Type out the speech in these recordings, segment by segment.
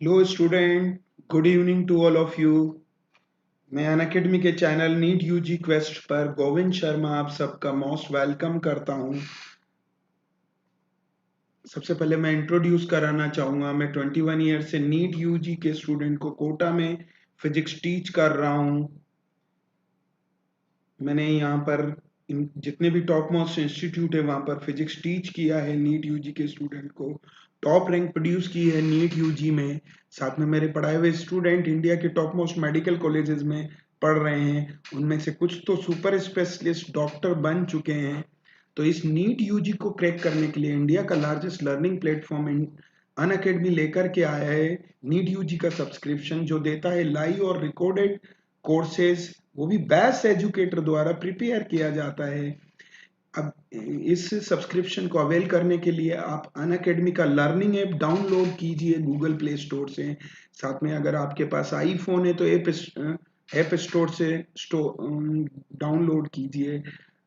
Hello student, good evening to all of you. मैं अनअकैडमी के channel NEET UG quest पर गोविंद शर्मा आप सबका मोस्ट वेलकम करता हूं। सबसे पहले मैं इंट्रोड्यूस कराना चाहूँगा, मैं 21 ईयर से नीट यूजी के स्टूडेंट को कोटा में फिजिक्स टीच कर रहा हूँ। मैंने यहाँ पर जितने भी टॉप मोस्ट इंस्टीट्यूट है वहाँ पर फिजिक्स टीच किया है नीट यूजी के स्टूडेंट को, टॉप रैंक प्रोड्यूस की है नीट यूजी में। साथ में मेरे पढ़ाए हुए स्टूडेंट इंडिया के टॉप मोस्ट मेडिकल कॉलेजेस में पढ़ रहे हैं, उनमें से कुछ तो सुपर स्पेशलिस्ट डॉक्टर बन चुके हैं। तो इस नीट यूजी को क्रैक करने के लिए इंडिया का लार्जेस्ट लर्निंग प्लेटफॉर्म अनअकैडमी लेकर के आया है नीट यूजी का सब्सक्रिप्शन, जो देता है लाइव और रिकॉर्डेड कोर्सेज, वो भी बेस्ट एजुकेटर द्वारा प्रिपेयर किया जाता है। अब इस सब्सक्रिप्शन को अवेल करने के लिए आप अनअकैडमी का लर्निंग ऐप डाउनलोड कीजिए गूगल प्ले स्टोर से। साथ में अगर आपके पास आईफोन है तो ऐप स्टोर से डाउनलोड कीजिए।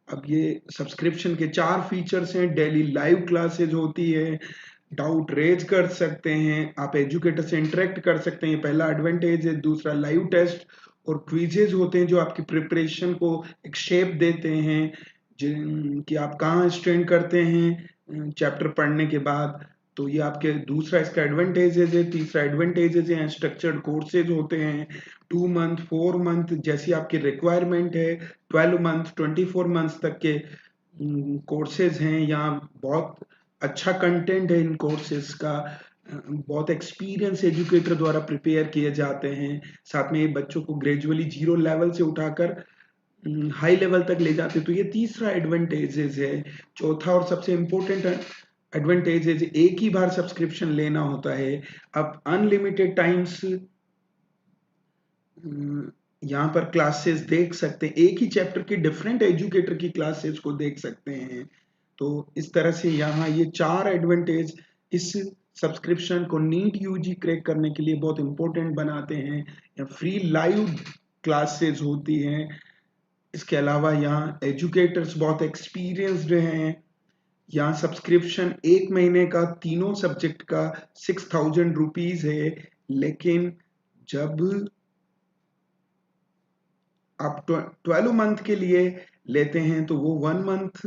अब ये सब्सक्रिप्शन के 4 फीचर्स हैं। डेली लाइव क्लासेज होती है, डाउट रेज कर सकते हैं, आप एजुकेटर से इंटरेक्ट कर सकते हैं, पहला एडवांटेज है। दूसरा, लाइव टेस्ट और क्विजेज होते हैं जो आपकी प्रिपरेशन को एक शेप देते हैं, जिन कि आप कहाँ स्टैंड करते हैं चैप्टर पढ़ने के बाद। तो ये आपके दूसरा इसका एडवांटेजेस है। तीसरा एडवांटेजेस है, स्ट्रक्चर्ड कोर्सेज होते हैं 2 मंथ 4 मंथ जैसी आपकी रिक्वायरमेंट है, 12 मंथ 24 मंथ तक के कोर्सेज हैं। यहाँ बहुत अच्छा कंटेंट है इन कोर्सेज का, बहुत एक्सपीरियंस एजुकेटर द्वारा प्रिपेयर किए जाते हैं। साथ में ये बच्चों को ग्रेजुअली जीरो लेवल से उठाकर हाई लेवल तक ले जाते हैं। तो ये तीसरा एडवांटेजेस है। चौथा और सबसे इम्पोर्टेंट एडवांटेजेस, एक ही बार सब्सक्रिप्शन लेना होता है। अब अनलिमिटेड टाइम्स यहाँ पर क्लासेस देख सकते हैं, एक ही चैप्टर की डिफरेंट एजुकेटर की क्लासेस को देख सकते हैं। तो इस तरह से यहाँ ये 4 एडवांटेज इस सब्सक्रिप्शन को नीट यूजी क्रैक करने के लिए बहुत इंपॉर्टेंट बनाते हैं। फ्री लाइव क्लासेस होती हैं, इसके अलावा यहाँ एजुकेटर्स बहुत एक्सपीरियंस्ड हैं। यहाँ सब्सक्रिप्शन 1 महीने का तीनों सब्जेक्ट का 6,000 रुपीज है। लेकिन जब आप 12 मंथ के लिए लेते हैं तो वो 1 मंथ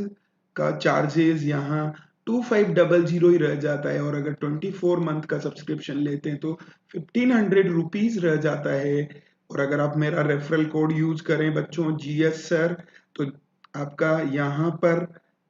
का चार्जेस यहाँ 2500 ही रह जाता है, और अगर 24 मंथ का सब्सक्रिप्शन लेते हैं तो 1500 रुपीज रह जाता है। और अगर आप मेरा रेफरल कोड यूज करें बच्चों, जीएस सर, तो आपका यहाँ पर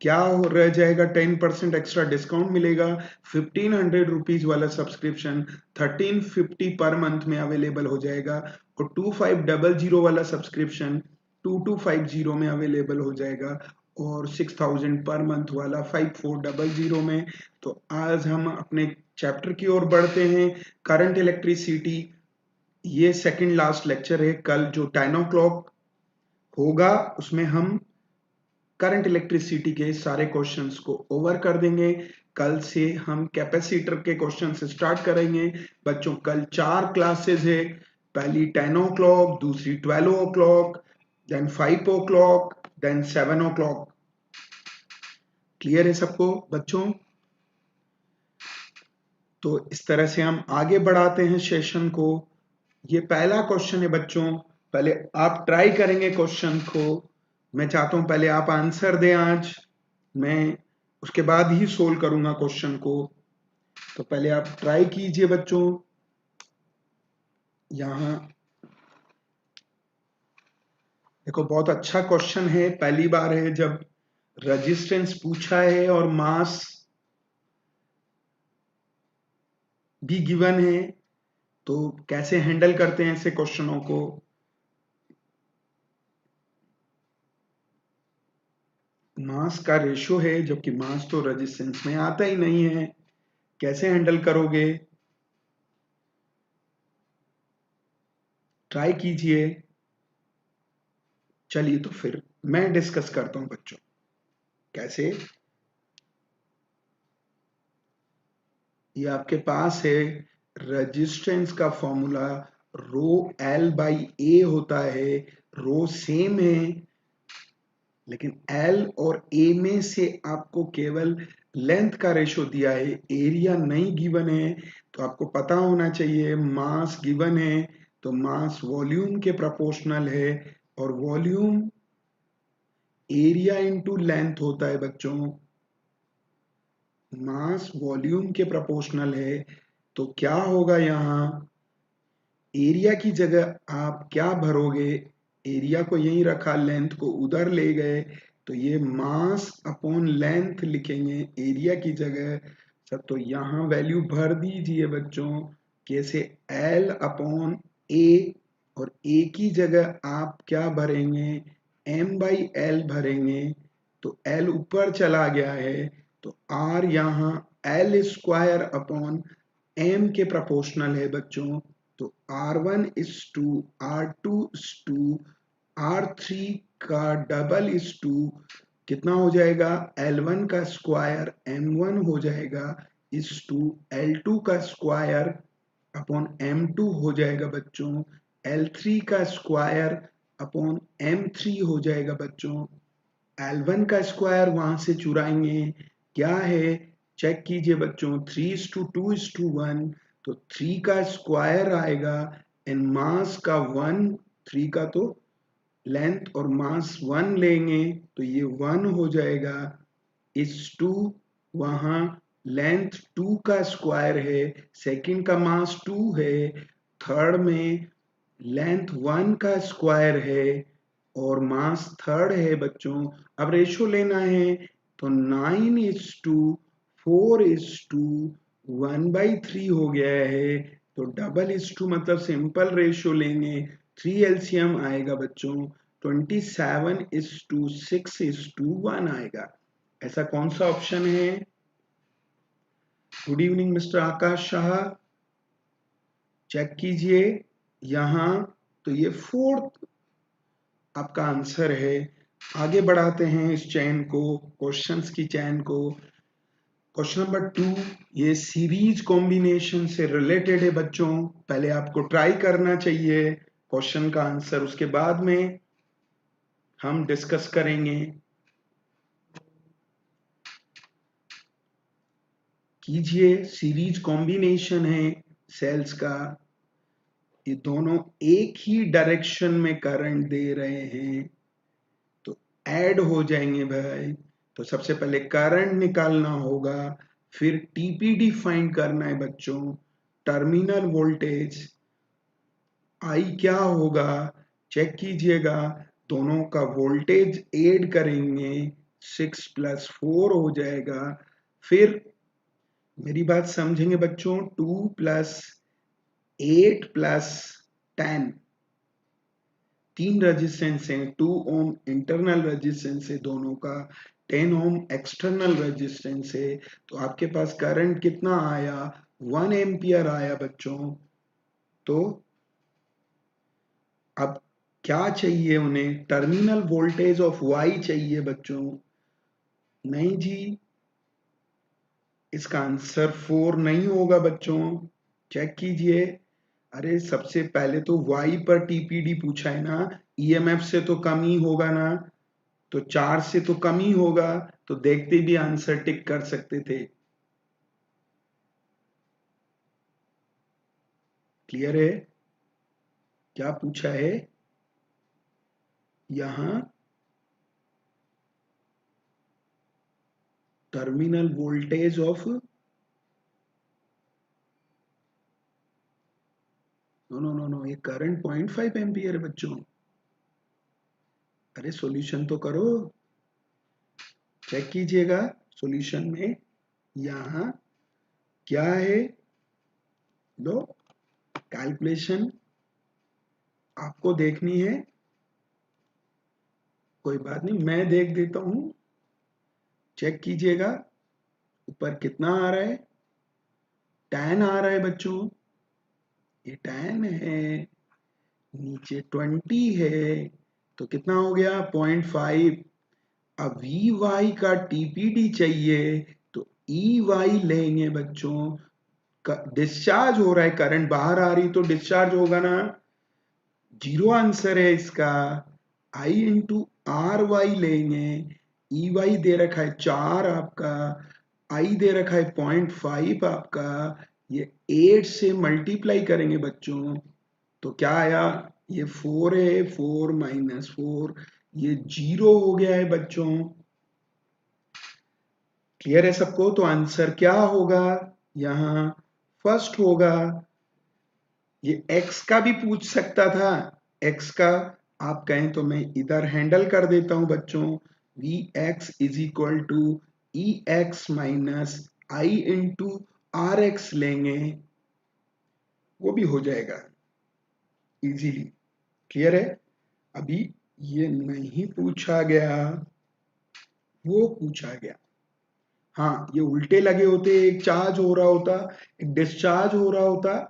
क्या रह जाएगा, 10% एक्स्ट्रा डिस्काउंट मिलेगा। 1500 रुपीज वाला सब्सक्रिप्शन 1350 पर मंथ में अवेलेबल हो जाएगा, और 2500 वाला सब्सक्रिप्शन 2250 में अवेलेबल हो जाएगा, और 6000 पर मंथ वाला 5400 में। तो आज हम अपने चैप्टर की ओर बढ़ते हैं, करंट इलेक्ट्रिसिटी। ये सेकंड लास्ट लेक्चर है। कल जो 10 o'clock होगा उसमें हम करंट इलेक्ट्रिसिटी के सारे क्वेश्चंस को ओवर कर देंगे। कल से हम कैपेसिटर के क्वेश्चन से स्टार्ट करेंगे बच्चों। कल 4 क्लासेस है, पहली 10 o'clock, दूसरी 12 o'clock, then 5 o'clock, then 7 o'clock। Clear है सबको बच्चों? तो इस तरह से हम आगे बढ़ाते हैं सेशन को। ये पहला क्वेश्चन है बच्चों, पहले आप ट्राई करेंगे क्वेश्चन को। मैं चाहता हूं पहले आप आंसर दें आज, मैं उसके बाद ही सोल्व करूंगा क्वेश्चन को। तो पहले आप ट्राई कीजिए बच्चों। यहां देखो, बहुत अच्छा क्वेश्चन है, पहली बार है जब रेजिस्टेंस पूछा है और मास भी गिवन है। तो कैसे हैंडल करते हैं ऐसे क्वेश्चनों को। मास का रेशो है, जबकि मास तो रेजिस्टेंस में आता ही नहीं है, कैसे हैंडल करोगे? ट्राई कीजिए। चलिए तो फिर मैं डिस्कस करता हूं बच्चों कैसे। ये आपके पास है, रेजिस्टेंस का formula row L by A होता है। रो सेम है, लेकिन एल और ए में से आपको केवल लेंथ का रेशो दिया है, एरिया नहीं गिवन है, तो आपको पता होना चाहिए मास गिवन है तो मास वॉल्यूम के प्रोपोर्शनल है, और वॉल्यूम एरिया इनटू लेंथ होता है बच्चों। मास वॉल्यूम के प्रोपोर्शनल है, तो क्या होगा यहाँ, एरिया की जगह आप क्या भरोगे, एरिया को यहीं रखा, लेंथ को उधर ले गए, तो ये मास अपॉन लेंथ लिखेंगे एरिया की जगह। सब तो यहाँ वैल्यू भर दीजिए बच्चों, कैसे एल अपॉन ए, और ए की जगह आप क्या भरेंगे, एम बाई एल भरेंगे, तो एल ऊपर चला गया है, तो आर यहाँ एल स्क्वायर अपॉन एम के प्रोपोर्शनल है बच्चों। तो R1 is to R2 is to R3 का डबल इज टू कितना हो जाएगा, L1 का स्क्वायर M1 हो जाएगा इज टू L2 का स्क्वायर अपॉन M2 हो जाएगा बच्चों, L3 का स्क्वायर अपॉन M3 हो जाएगा बच्चों। L1 का स्क्वायर वहां से चुराएंगे, क्या है चेक कीजिए बच्चों, 3:2:1, तो 3 का स्क्वायर आएगा एंड मास का 1, 3 का तो लेंथ और मास 1 लेंगे तो ये 1 हो जाएगा इस 2, वहां लेंथ 2 का स्क्वायर है, सेकंड का मास 2 है, थर्ड में लेंथ 1 का स्क्वायर है और मास थर्ड है बच्चों। अब रेशो लेना है तो 9:4:1/3 हो गया है, तो डबल इज टू मतलब सिंपल रेशो लेंगे, 3 एलसीएम आएगा बच्चों, 27:6:1 आएगा। ऐसा कौन सा ऑप्शन है? गुड इवनिंग मिस्टर आकाश शाह, चेक कीजिए यहां, तो ये फोर्थ आपका आंसर है। आगे बढ़ाते हैं इस चैन को, क्वेश्चंस की चैन को। क्वेश्चन नंबर 2 ये सीरीज कॉम्बिनेशन से रिलेटेड है बच्चों, पहले आपको ट्राई करना चाहिए क्वेश्चन का आंसर, उसके बाद में हम डिस्कस करेंगे। कीजिए, सीरीज कॉम्बिनेशन है सेल्स का, ये दोनों एक ही डायरेक्शन में करंट दे रहे हैं तो ऐड हो जाएंगे भाई। तो सबसे पहले करंट निकालना होगा, फिर टीपीडी फाइंड करना है बच्चों, टर्मिनल वोल्टेज आई क्या होगा चेक कीजिएगा, दोनों का वोल्टेज ऐड करेंगे 6 + 4 हो जाएगा। फिर मेरी बात समझेंगे बच्चों, 2 + 8 + 10, 3 रेजिस्टेंस है, 2 ओम इंटरनल रेजिस्टेंस है दोनों का, 10 ओम एक्सटर्नल रेजिस्टेंस है, तो आपके पास करंट कितना आया, 1 एम्पियर आया बच्चों। तो अब क्या चाहिए उन्हें, टर्मिनल वोल्टेज ऑफ वाई चाहिए बच्चों। नहीं जी, इसका आंसर 4 नहीं होगा बच्चों, चेक कीजिए। अरे सबसे पहले तो y पर टीपीडी पूछा है ना, ईएमएफ से तो कम ही होगा ना, तो 4 से तो कम ही होगा, तो देखते भी आंसर टिक कर सकते थे। क्लियर है? क्या पूछा है यहां, terminal voltage of, no no no no, ये करंट 0.5 एम्पियर है बच्चों। अरे सॉल्यूशन तो करो, चेक कीजिएगा सॉल्यूशन में यहां क्या है, लो कैलकुलेशन आपको देखनी है, कोई बात नहीं मैं देख देता हूं, चेक कीजिएगा ऊपर कितना आ रहा है, 10 आ रहा है बच्चों, ये 10 है, नीचे 20 है, तो कितना हो गया 0.5। अब वी वाई का टीपीडी चाहिए तो ई वाई लेंगे बच्चों, डिस्चार्ज हो रहा है, करंट बाहर आ रही तो डिस्चार्ज होगा ना, जीरो आंसर है इसका, आई इंटू आर वाई लेंगे, ई वाई दे रखा है 4 आपका, आई दे रखा है 0.5 आपका, ये 8 से मल्टीप्लाई करेंगे बच्चों तो क्या आया, ये 4 है, 4 माइनस 4, ये 0 हो गया है बच्चों। क्लियर है सबको? तो आंसर क्या होगा यहां, फर्स्ट होगा। ये x का भी पूछ सकता था, x का आप कहें तो मैं इधर हैंडल कर देता हूं बच्चों, V X is equal to E X minus I into R X लेंगे, वो भी हो जाएगा इजीली। क्लियर है? अभी ये नहीं पूछा गया, वो पूछा गया। हाँ, ये उल्टे लगे होते, एक चार्ज हो रहा होता, एक डिस्चार्ज हो रहा होता।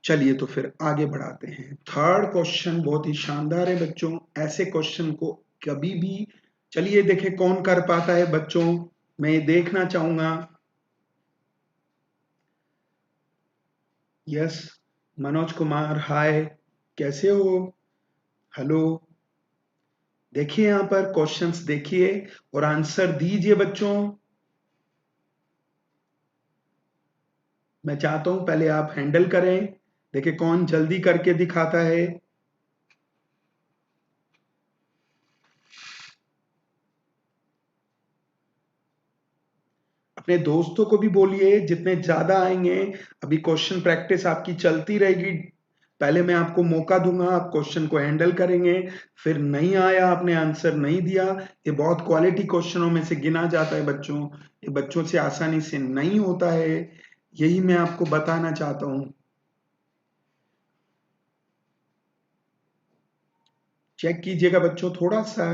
चलिए तो फिर आगे बढ़ाते हैं। थर्ड क्वेश्चन बहुत ही शानदार है बच्चों, ऐसे क्वेश्चन को कभी भी, चलिए देखें कौन कर पाता है बच्चों, मैं ये देखना चाहूंगा। यस, मनोज कुमार हाय, कैसे हो? हेलो। देखिए यहां पर क्वेश्चंस देखिए और आंसर दीजिए बच्चों। मैं चाहता हूं पहले आप हैंडल करें, देखिए कौन जल्दी करके दिखाता है। अपने दोस्तों को भी बोलिए, जितने ज्यादा आएंगे, अभी क्वेश्चन प्रैक्टिस आपकी चलती रहेगी। पहले मैं आपको मौका दूंगा, आप क्वेश्चन को हैंडल करेंगे, फिर नहीं आया, आपने आंसर नहीं दिया, ये बहुत क्वालिटी क्वेश्चनों में से गिना जाता है बच्चों, ये बच्चों से आसानी से नहीं होता है, यही मैं आपको बताना चाहता हूं। चेक कीजिएगा बच्चों थोड़ा सा।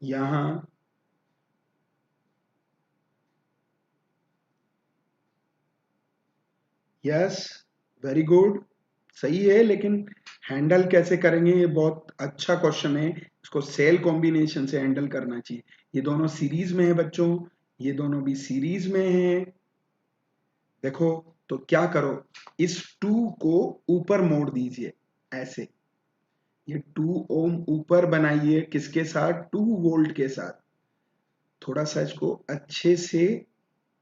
यहां यस, वेरी गुड, सही है, लेकिन हैंडल कैसे करेंगे, ये बहुत अच्छा क्वेश्चन है, इसको सेल कॉम्बिनेशन से हैंडल करना चाहिए। ये दोनों सीरीज में है बच्चों, ये दोनों भी सीरीज में है। देखो तो क्या करो, इस 2 को ऊपर मोड़ दीजिए ऐसे, ये 2 ओम ऊपर बनाइए, किसके साथ, 2 वोल्ट के साथ। थोड़ा सा इसको अच्छे से,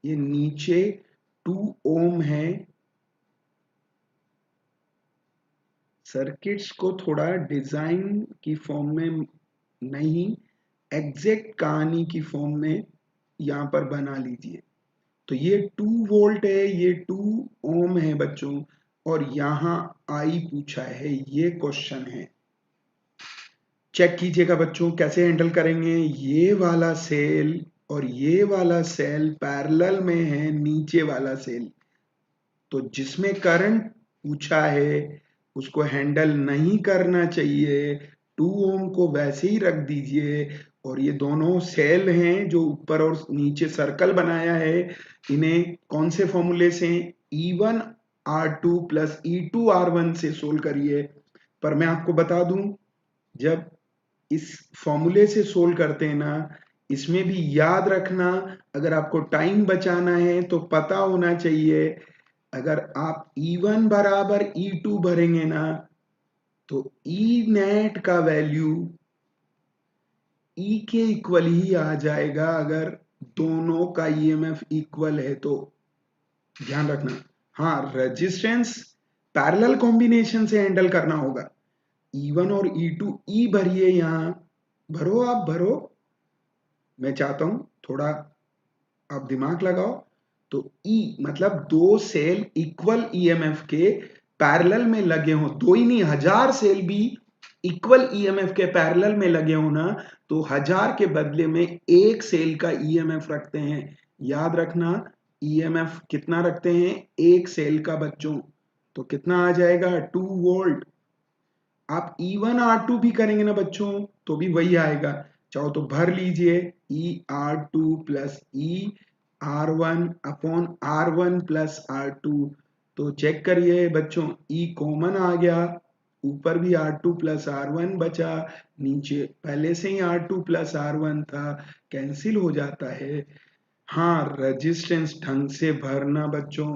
ये नीचे 2 ओम है, सर्किट्स को थोड़ा डिजाइन की फॉर्म में नहीं, एग्जैक्ट कहानी की फॉर्म में यहां पर बना लीजिए। तो ये 2 वोल्ट है, ये 2 ओम है बच्चों, और यहां आई पूछा है, ये क्वेश्चन है। चेक कीजिएगा बच्चों कैसे हैंडल करेंगे, ये वाला सेल और ये वाला सेल पैरेलल में है, नीचे वाला सेल, तो जिसमें करंट पूछा है उसको हैंडल नहीं करना चाहिए, 2 ओम को वैसे ही रख दीजिए। और ये दोनों सेल हैं जो ऊपर और नीचे सर्कल बनाया है, इन्हें कौन से फॉर्मूले से, E1 R2 plus E2 R1 से सोल्व करिए। पर मैं आपको बता दूं, जब इस फॉर्मूले से सोल्व करते हैं ना, इसमें भी याद रखना, अगर आपको टाइम बचाना है तो पता होना चाहिए, अगर आप E1 बराबर E2 भरेंगे ना, तो E नेट का वैल्यू E के इक्वल ही आ जाएगा, अगर दोनों का EMF इक्वल है तो। ध्यान रखना, हाँ रेजिस्टेंस पैरेलल कॉम्बिनेशन से हैंडल करना होगा। E1 और E2, E भरिए यहां, भरो आप भरो, मैं चाहता हूं थोड़ा आप दिमाग लगाओ। तो E मतलब दो सेल इक्वल ईएमएफ के पैरेलल में लगे हो, दो ही नहीं 1000 सेल भी इक्वल ईएमएफ के पैरेलल में लगे हो ना, तो 1000 के बदले में एक सेल का ईएमएफ रखते हैं। याद रखना, ईएमएफ कितना रखते हैं, एक सेल का बच्चों, तो कितना आ जाएगा 2 वोल्ट। आप E1 R2 भी करेंगे ना बच्चों तो भी वही आएगा, चाहो तो भर लीजिए, E R2 plus E R1 upon R1 plus R2। तो चेक करिए बच्चों, E कॉमन आ गया, ऊपर भी R2 प्लस R1 बचा, नीचे पहले से ही R2 प्लस R1 था, कैंसिल हो जाता है। हाँ, रेजिस्टेंस ढंग से भरना बच्चों,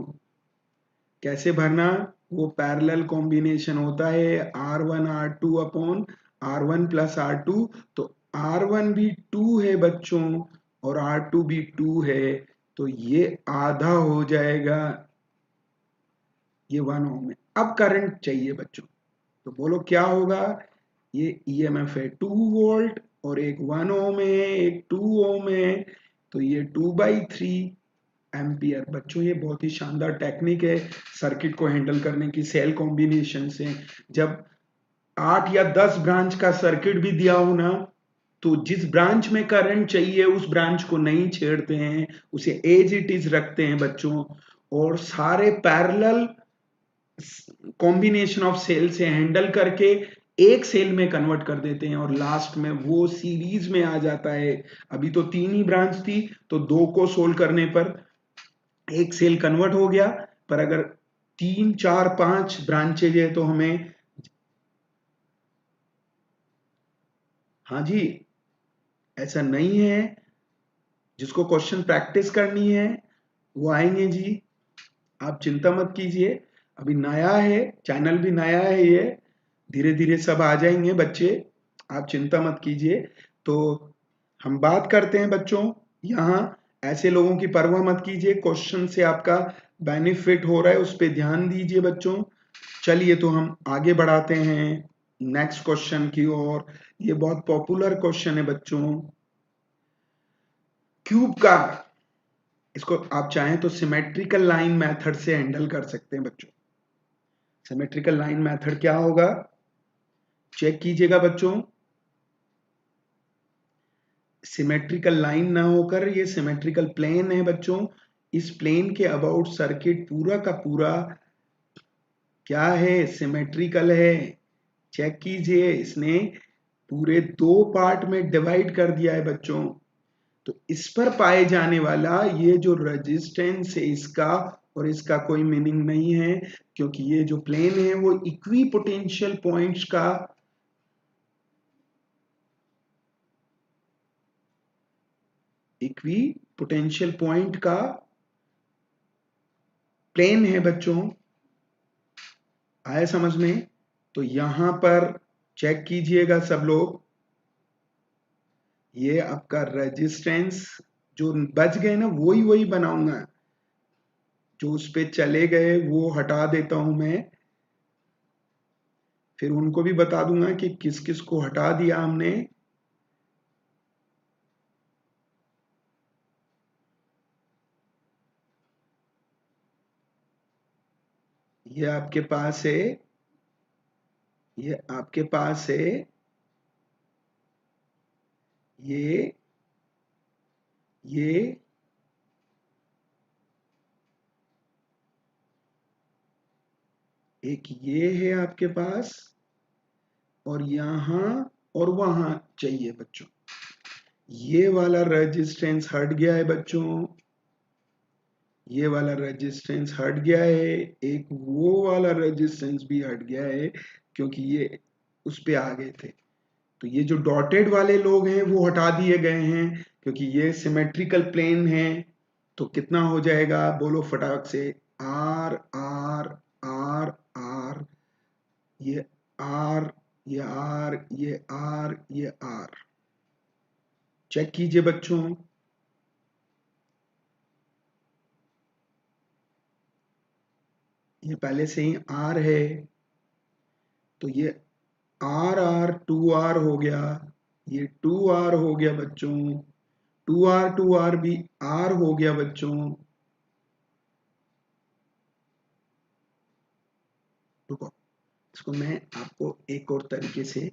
कैसे भरना, वो पैरेलल कॉम्बिनेशन होता है R1 R2 upon R1 plus R2, तो R1 भी 2 है बच्चों और R2 भी 2 है, तो ये आधा हो जाएगा, ये 1 ओम है। अब करंट चाहिए बच्चों, तो बोलो क्या होगा। ये ईएमएफ है 2 वोल्ट और एक 1 ओम है, एक 2 ओम है, तो ये 2/3 एम्पियर। बच्चों ये बहुत ही शानदार टेक्निक है सर्किट को हैंडल करने की, सेल कॉम्बिनेशन से। जब 8 या 10 ब्रांच का सर्किट भी दिया हो ना, तो जिस ब्रांच में करंट चाहिए उस ब्रांच को नहीं छेड़ते हैं, उसे एज इट इज रखते हैं बच्चों, और सारे पैरेलल कॉम्बिनेशन ऑफ सेल से हैंडल करके एक सेल में कन्वर्ट कर देते हैं, और लास्ट में वो सीरीज में आ जाता है। अभी तो 3 ही ब्रांच थी, तो 2 को सोल्व करने पर एक सेल कन्वर्ट हो गया, पर अगर 3 4 5 ब्रांचेज है तो हमें, हाँ जी, ऐसा नहीं है। जिसको क्वेश्चन प्रैक्टिस करनी है वो आएंगे जी, आप चिंता मत कीजिए। अभी नया है, चैनल भी नया है, ये धीरे धीरे सब आ जाएंगे बच्चे, आप चिंता मत कीजिए। तो हम बात करते हैं बच्चों, यहाँ ऐसे लोगों की परवाह मत कीजिए, क्वेश्चन से आपका बेनिफिट हो रहा है उस पर ध्यान दीजिए बच्चों। चलिए तो हम आगे बढ़ाते हैं नेक्स्ट क्वेश्चन की ओर। ये बहुत पॉपुलर क्वेश्चन है बच्चों, क्यूब का। इसको आप चाहें तो सिमेट्रिकल लाइन मेथड से हैंडल कर सकते हैं बच्चों। सिमेट्रिकल लाइन मेथड क्या होगा, चेक कीजिएगा बच्चों। सिमेट्रिकल लाइन ना होकर ये सिमेट्रिकल प्लेन है बच्चों। इस प्लेन के अबाउट सर्किट पूरा का पूरा क्या है, सिमेट्रिकल है। चेक कीजिए, इसने पूरे 2 पार्ट में डिवाइड कर दिया है बच्चों। तो इस पर पाए जाने वाला ये जो रेजिस्टेंस है इसका और इसका कोई मीनिंग नहीं है, क्योंकि ये जो प्लेन है वो इक्वी पोटेंशियल पॉइंट्स का इक्वी पोटेंशियल पॉइंट का प्लेन है बच्चों। आया समझ में। तो यहां पर चेक कीजिएगा सब लोग, ये आपका रेजिस्टेंस जो बच गए ना वही वही बनाऊंगा, जो उस पे चले गए वो हटा देता हूं मैं, फिर उनको भी बता दूंगा कि किस किस को हटा दिया हमने। ये आपके पास है, ये आपके पास है, ये ये एक ये है आपके पास, और यहां और वहां चाहिए बच्चों। ये वाला रेजिस्टेंस हट गया है बच्चों, ये वाला रेजिस्टेंस हट गया है, एक वो वाला रेजिस्टेंस भी हट गया है, क्योंकि ये उस पे आ गए थे। तो ये जो डॉटेड वाले लोग हैं वो हटा दिए गए हैं, क्योंकि ये सिमेट्रिकल प्लेन है। तो कितना हो जाएगा बोलो फटाक से, आर आर आर आर, ये आर, ये आर, ये आर, ये आर। चेक कीजिए बच्चों, ये पहले से ही आर है, तो ये आर आर 2 आर हो गया, ये 2 आर हो गया बच्चों, 2 आर भी आर हो गया बच्चों। रुको, इसको मैं आपको एक और तरीके से,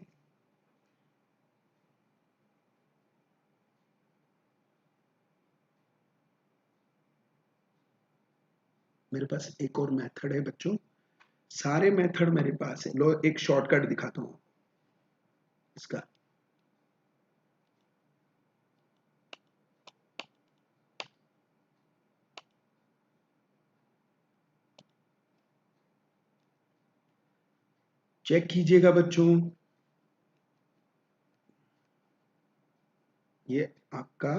मेरे पास एक और मेथड है बच्चों, सारे मेथड मेरे पास है, लो एक शॉर्टकट दिखाता हूं इसका। चेक कीजिएगा बच्चों, ये आपका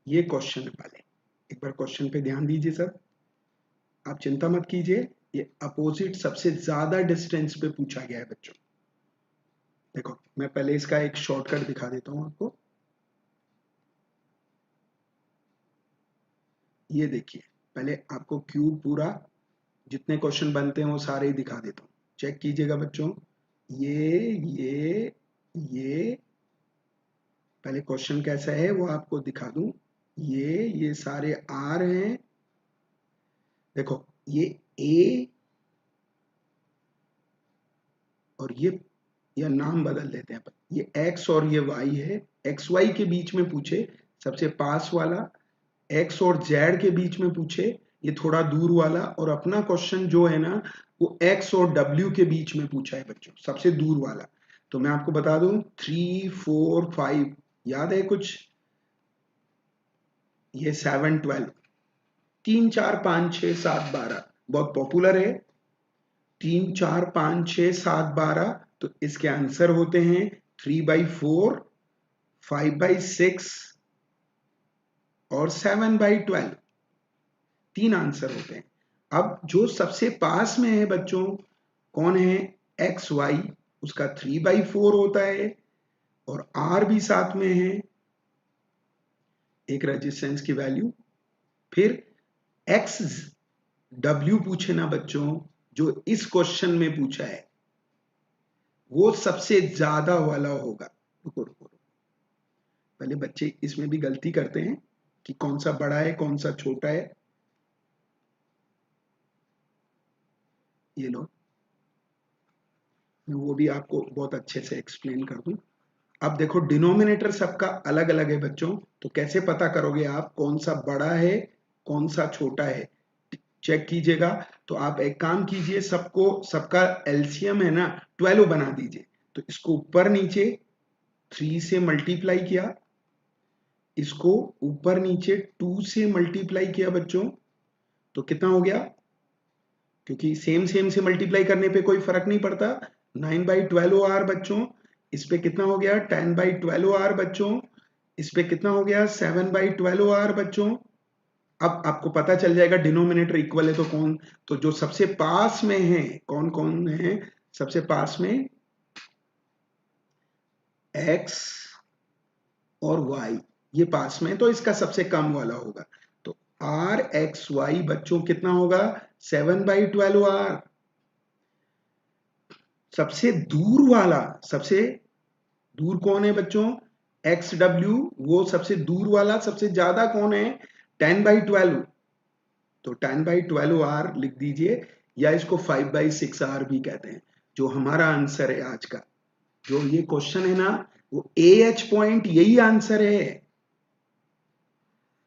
ये क्वेश्चन है पहले, एक बार क्वेश्चन पे ध्यान दीजिए सब, आप चिंता मत कीजिए। ये अपोजिट सबसे ज्यादा डिस्टेंस पे पूछा गया है बच्चों। देखो मैं पहले इसका एक शॉर्टकट दिखा देता हूं आपको। ये देखिए, पहले आपको क्यूब पूरा जितने क्वेश्चन बनते हैं वो सारे ही दिखा देता हूँ, चेक कीजिएगा बच्चों। ये ये पहले क्वेश्चन कैसा है वो आपको दिखा दूं। ये सारे आर हैं। देखो ये ए और ये नाम बदल देते हैं अपन। ये एक्स और ये वाई है। एक्स वाई के बीच में पूछे सबसे पास वाला, एक्स और जेड के बीच में पूछे ये थोड़ा दूर वाला, और अपना क्वेश्चन जो है ना वो एक्स और डब्ल्यू के बीच में पूछा है बच्चों, सबसे दूर वाला। तो मैं आपको बता दूं 3 4 5 याद है कुछ? ये 7 12, 3 4 5 6 7 12 बहुत पॉपुलर है। 3 4 5 6 7 12, तो इसके आंसर होते हैं 3/4, 5/6 और 7/12। तीन आंसर होते हैं। अब जो सबसे पास में है बच्चों कौन है? एक्स वाई, उसका 3/4 होता है, और आर भी साथ में है, एक रेजिस्टेंस की वैल्यू। फिर एक्स डब्ल्यू पूछे ना बच्चों, जो इस क्वेश्चन में पूछा है वो सबसे ज्यादा वाला होगा। रुको रुको रुको, पहले बच्चे इसमें भी गलती करते हैं कि कौन सा बड़ा है कौन सा छोटा है। ये लो, मैं वो भी आपको बहुत अच्छे से एक्सप्लेन कर दूं। अब देखो डिनोमिनेटर सबका अलग अलग है बच्चों, तो कैसे पता करोगे आप कौन सा बड़ा है कौन सा छोटा है? चेक कीजिएगा। तो आप एक काम कीजिए, सबको सबका एलसीएम है ना 12 बना दीजिए। तो इसको ऊपर नीचे 3 से मल्टीप्लाई किया, इसको ऊपर नीचे 2 से मल्टीप्लाई किया बच्चों, तो कितना हो गया? क्योंकि सेम सेम से मल्टीप्लाई करने पे कोई फर्क नहीं पड़ता। 9/12 आर बच्चों, इस पे कितना हो गया? 10/12 आर बच्चों, इस पे कितना हो गया? 7/12 आर बच्चों। अब आपको पता चल जाएगा डिनोमिनेटर इक्वल है तो कौन, तो जो सबसे पास में है कौन कौन है? सबसे पास में x और y, ये पास में, तो इसका सबसे कम वाला होगा। तो आर एक्स वाई बच्चों कितना होगा? 7/12 आर। सबसे दूर वाला, सबसे दूर कौन है बच्चों? एक्स डब्ल्यू, वो सबसे दूर वाला सबसे ज्यादा कौन है? 10/12। तो 10/12 आर लिख दीजिए, या इसको 5/6 आर भी कहते हैं। जो हमारा आंसर है आज का, जो ये क्वेश्चन है ना, वो ए एच पॉइंट यही आंसर है।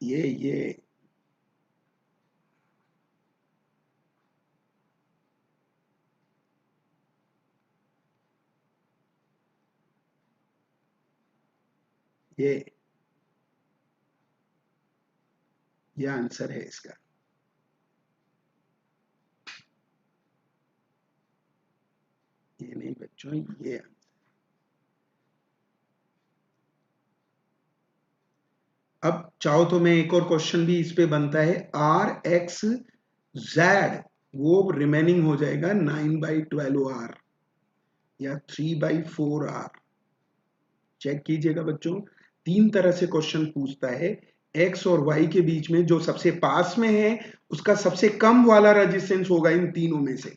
ये ये ये आंसर है इसका। ये नहीं बच्चों, ये अब चाहो तो मैं एक और क्वेश्चन भी इस पे बनता है। आर एक्स जेड वो रिमेनिंग हो जाएगा 9/12 आर या 3/4 आर। चेक कीजिएगा बच्चों, तीन तरह से क्वेश्चन पूछता है। एक्स और वाई के बीच में जो सबसे पास में है उसका सबसे कम वाला रेजिस्टेंस होगा इन तीनों में से,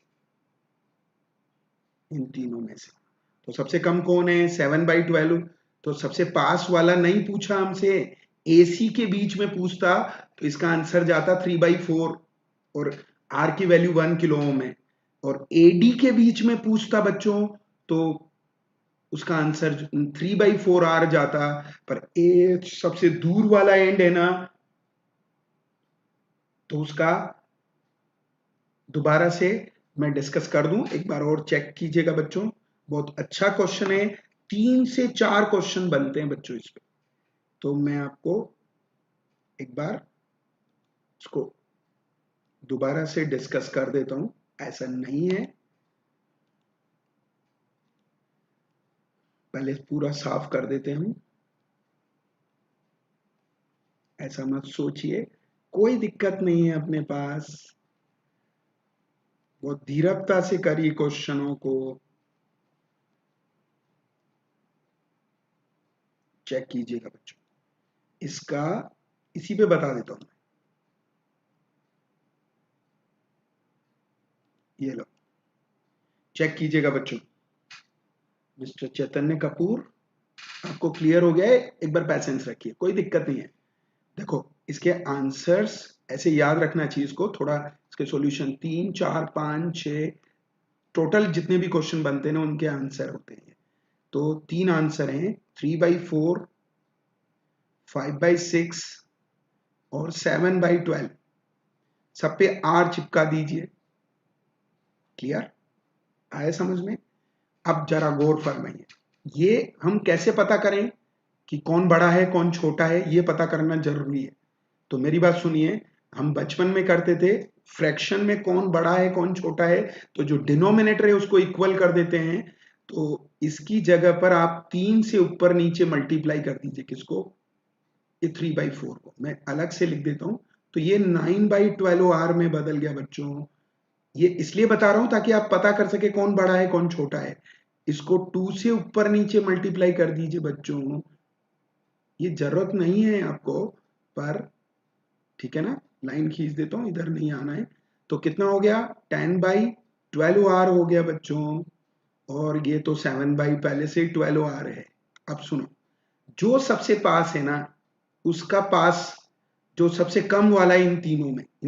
इन तीनों में से। तो सबसे कम कौन है? 7/12। तो सबसे पास वाला नहीं पूछा हमसे, एसी के बीच में पूछता तो इसका आंसर जाता 3/4, और आर की वैल्यू 1 किलो ओम है। और एडी के बीच में पूछता बच्चों तो उसका आंसर 3/4 आर जाता। पर ए सबसे दूर वाला एंड है ना, तो उसका दोबारा से मैं डिस्कस कर दूं, एक बार और चेक कीजिएगा बच्चों। बहुत अच्छा क्वेश्चन है, 3 से 4 क्वेश्चन बनते हैं बच्चों इस पे। तो मैं आपको एक बार इसको दोबारा से डिस्कस कर देता हूं, ऐसा नहीं है। पहले पूरा साफ कर देते हैं, ऐसा मत सोचिए, कोई दिक्कत नहीं है अपने पास। बहुत धीरजता से करिए क्वेश्चनों को। चेक कीजिएगा बच्चों, इसका इसी पे बता देता हूं, ये लो चेक कीजिएगा बच्चों। मिस्टर चैतन्य कपूर, आपको क्लियर हो गया है? एक बार पैसेंस रखिए, कोई दिक्कत नहीं है। देखो इसके आंसर्स ऐसे याद रखना चाहिए, इसको थोड़ा, इसके सॉल्यूशन 3 4 5 6 टोटल जितने भी क्वेश्चन बनते हैं ना उनके आंसर होते हैं। तो 3 आंसर हैं, 3/4, 5/6 और 7/12। सब पे आर चिपका दीजिए। क्लियर आया समझ में? अब जरा गौर फरमाइए, ये हम कैसे पता करें कि कौन बड़ा है कौन छोटा है, ये पता करना जरूरी है। तो मेरी बात सुनिए, हम बचपन में करते थे, फ्रैक्शन में कौन बड़ा है कौन छोटा है, तो जो डिनोमिनेटर है उसको इक्वल कर देते हैं। तो इसकी जगह पर आप 3 से ऊपर नीचे मल्टीप्लाई कर दीजिए, किसको? ये 3/4 को मैं अलग से लिख देता हूं, तो ये 9/12 आर में बदल गया बच्चों। ये इसलिए बता रहा हूं ताकि आप पता कर सके कौन बड़ा है कौन छोटा है। इसको 2 से ऊपर नीचे मल्टीप्लाई कर दीजिए बच्चों, ये जरूरत नहीं है आपको, पर ठीक है ना, लाइन खींच देता हूं, इधर नहीं आना है। तो कितना हो गया? 10/12 आर हो गया बच्चों, और ये तो 7 पहले से ही 12 आर है। अब सुनो, जो सबसे पास है ना उसका पास, जो सबसे कम वाला है इन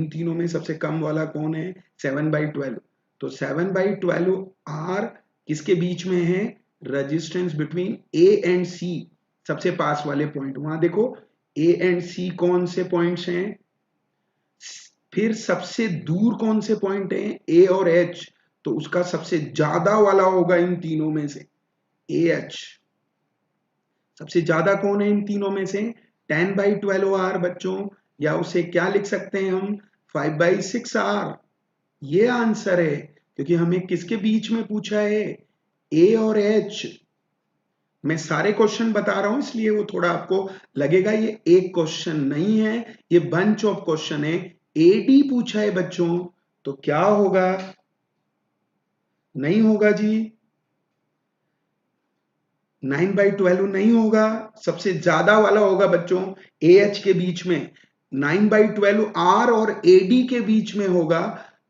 तीनों में सबसे कम वाला कौन है? 7/12। तो 7/12 आर किसके बीच में है? रेजिस्टेंस बिटवीन ए एंड सी, सबसे पास वाले पॉइंट, वहां देखो ए एंड सी कौन से पॉइंट्स हैं, फिर सबसे दूर कौन से पॉइंट हैं? ए और एच। तो उसका सबसे ज्यादा वाला होगा इन तीनों में से ए एच। सबसे ज्यादा कौन है इन तीनों में से? 10/12 आर बच्चों, या उसे क्या लिख सकते हैं हम? 5/6 आर। ये आंसर है, क्योंकि हमें किसके बीच में पूछा है? ए और एच। मैं सारे क्वेश्चन बता रहा हूं इसलिए वो थोड़ा आपको लगेगा ये एक क्वेश्चन नहीं है, ये बंच ऑफ क्वेश्चन है। एडी पूछा है बच्चों, तो क्या होगा? नहीं होगा जी, 9/12 नहीं होगा, सबसे ज्यादा वाला होगा बच्चों ए एच के बीच में। 9/12 आर और एडी के बीच में होगा,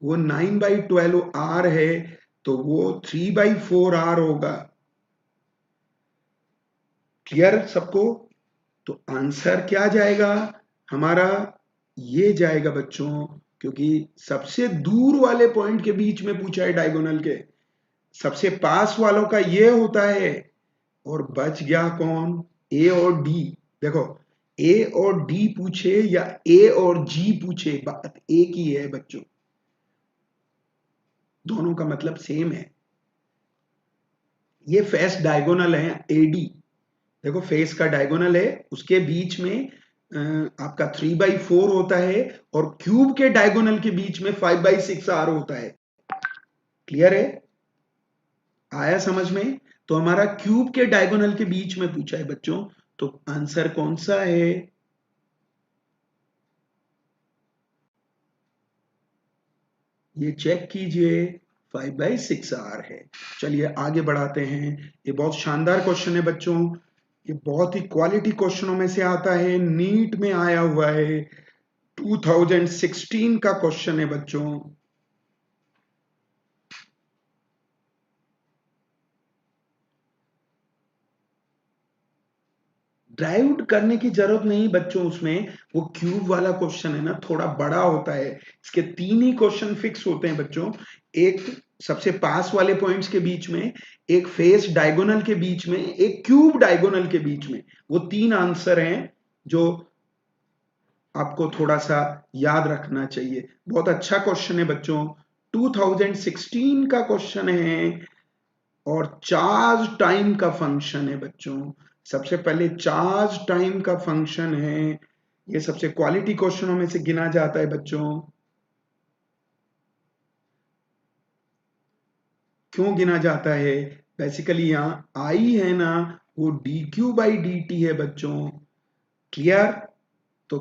वो 9/12 आर है, तो वो 3/4 आर होगा। क्लियर सबको? तो आंसर क्या जाएगा हमारा? ये जाएगा बच्चों, क्योंकि सबसे दूर वाले पॉइंट के बीच में पूछा है डायगोनल के, सबसे पास वालों का ये होता है, और बच गया कौन? ए और डी। देखो ए और डी पूछे या ए और जी पूछे, बात एक ही है बच्चों, दोनों का मतलब सेम है। ये फेस डायगोनल है एडी, देखो फेस का डायगोनल है, उसके बीच में आपका 3/4 होता है, और क्यूब के डायगोनल के बीच में 5/6 आर होता है। क्लियर है? आया समझ में? तो हमारा क्यूब के डायगोनल के बीच में पूछा है बच्चों, तो आंसर कौन सा है? ये चेक कीजिए, 5/6 आर है। चलिए आगे बढ़ाते हैं। ये बहुत शानदार क्वेश्चन है बच्चों, ये बहुत ही क्वालिटी क्वेश्चनों में से आता है, नीट में आया हुआ है, 2016 का क्वेश्चन है बच्चों। ड्राइव करने की जरूरत नहीं बच्चों, उसमें वो क्यूब वाला क्वेश्चन है ना, थोड़ा बड़ा होता है। इसके 3 ही क्वेश्चन फिक्स होते हैं बच्चों, एक सबसे पास वाले पॉइंट्स के बीच में, एक फेस डायगोनल के बीच में, एक क्यूब डायगोनल के बीच में। वो 3 आंसर हैं जो आपको थोड़ा सा याद रखना चाहिए। बहुत अच्छा क्वेश्चन है बच्चों, 2016 का क्वेश्चन है, और चार्ज टाइम का फंक्शन है बच्चों। सबसे पहले चार्ज टाइम का फंक्शन है, ये सबसे क्वालिटी क्वेश्चनों में से गिना जाता है बच्चों। क्यों गिना जाता है? बेसिकली यहाँ आई है ना, वो dq/dt है बच्चों। क्लियर? तो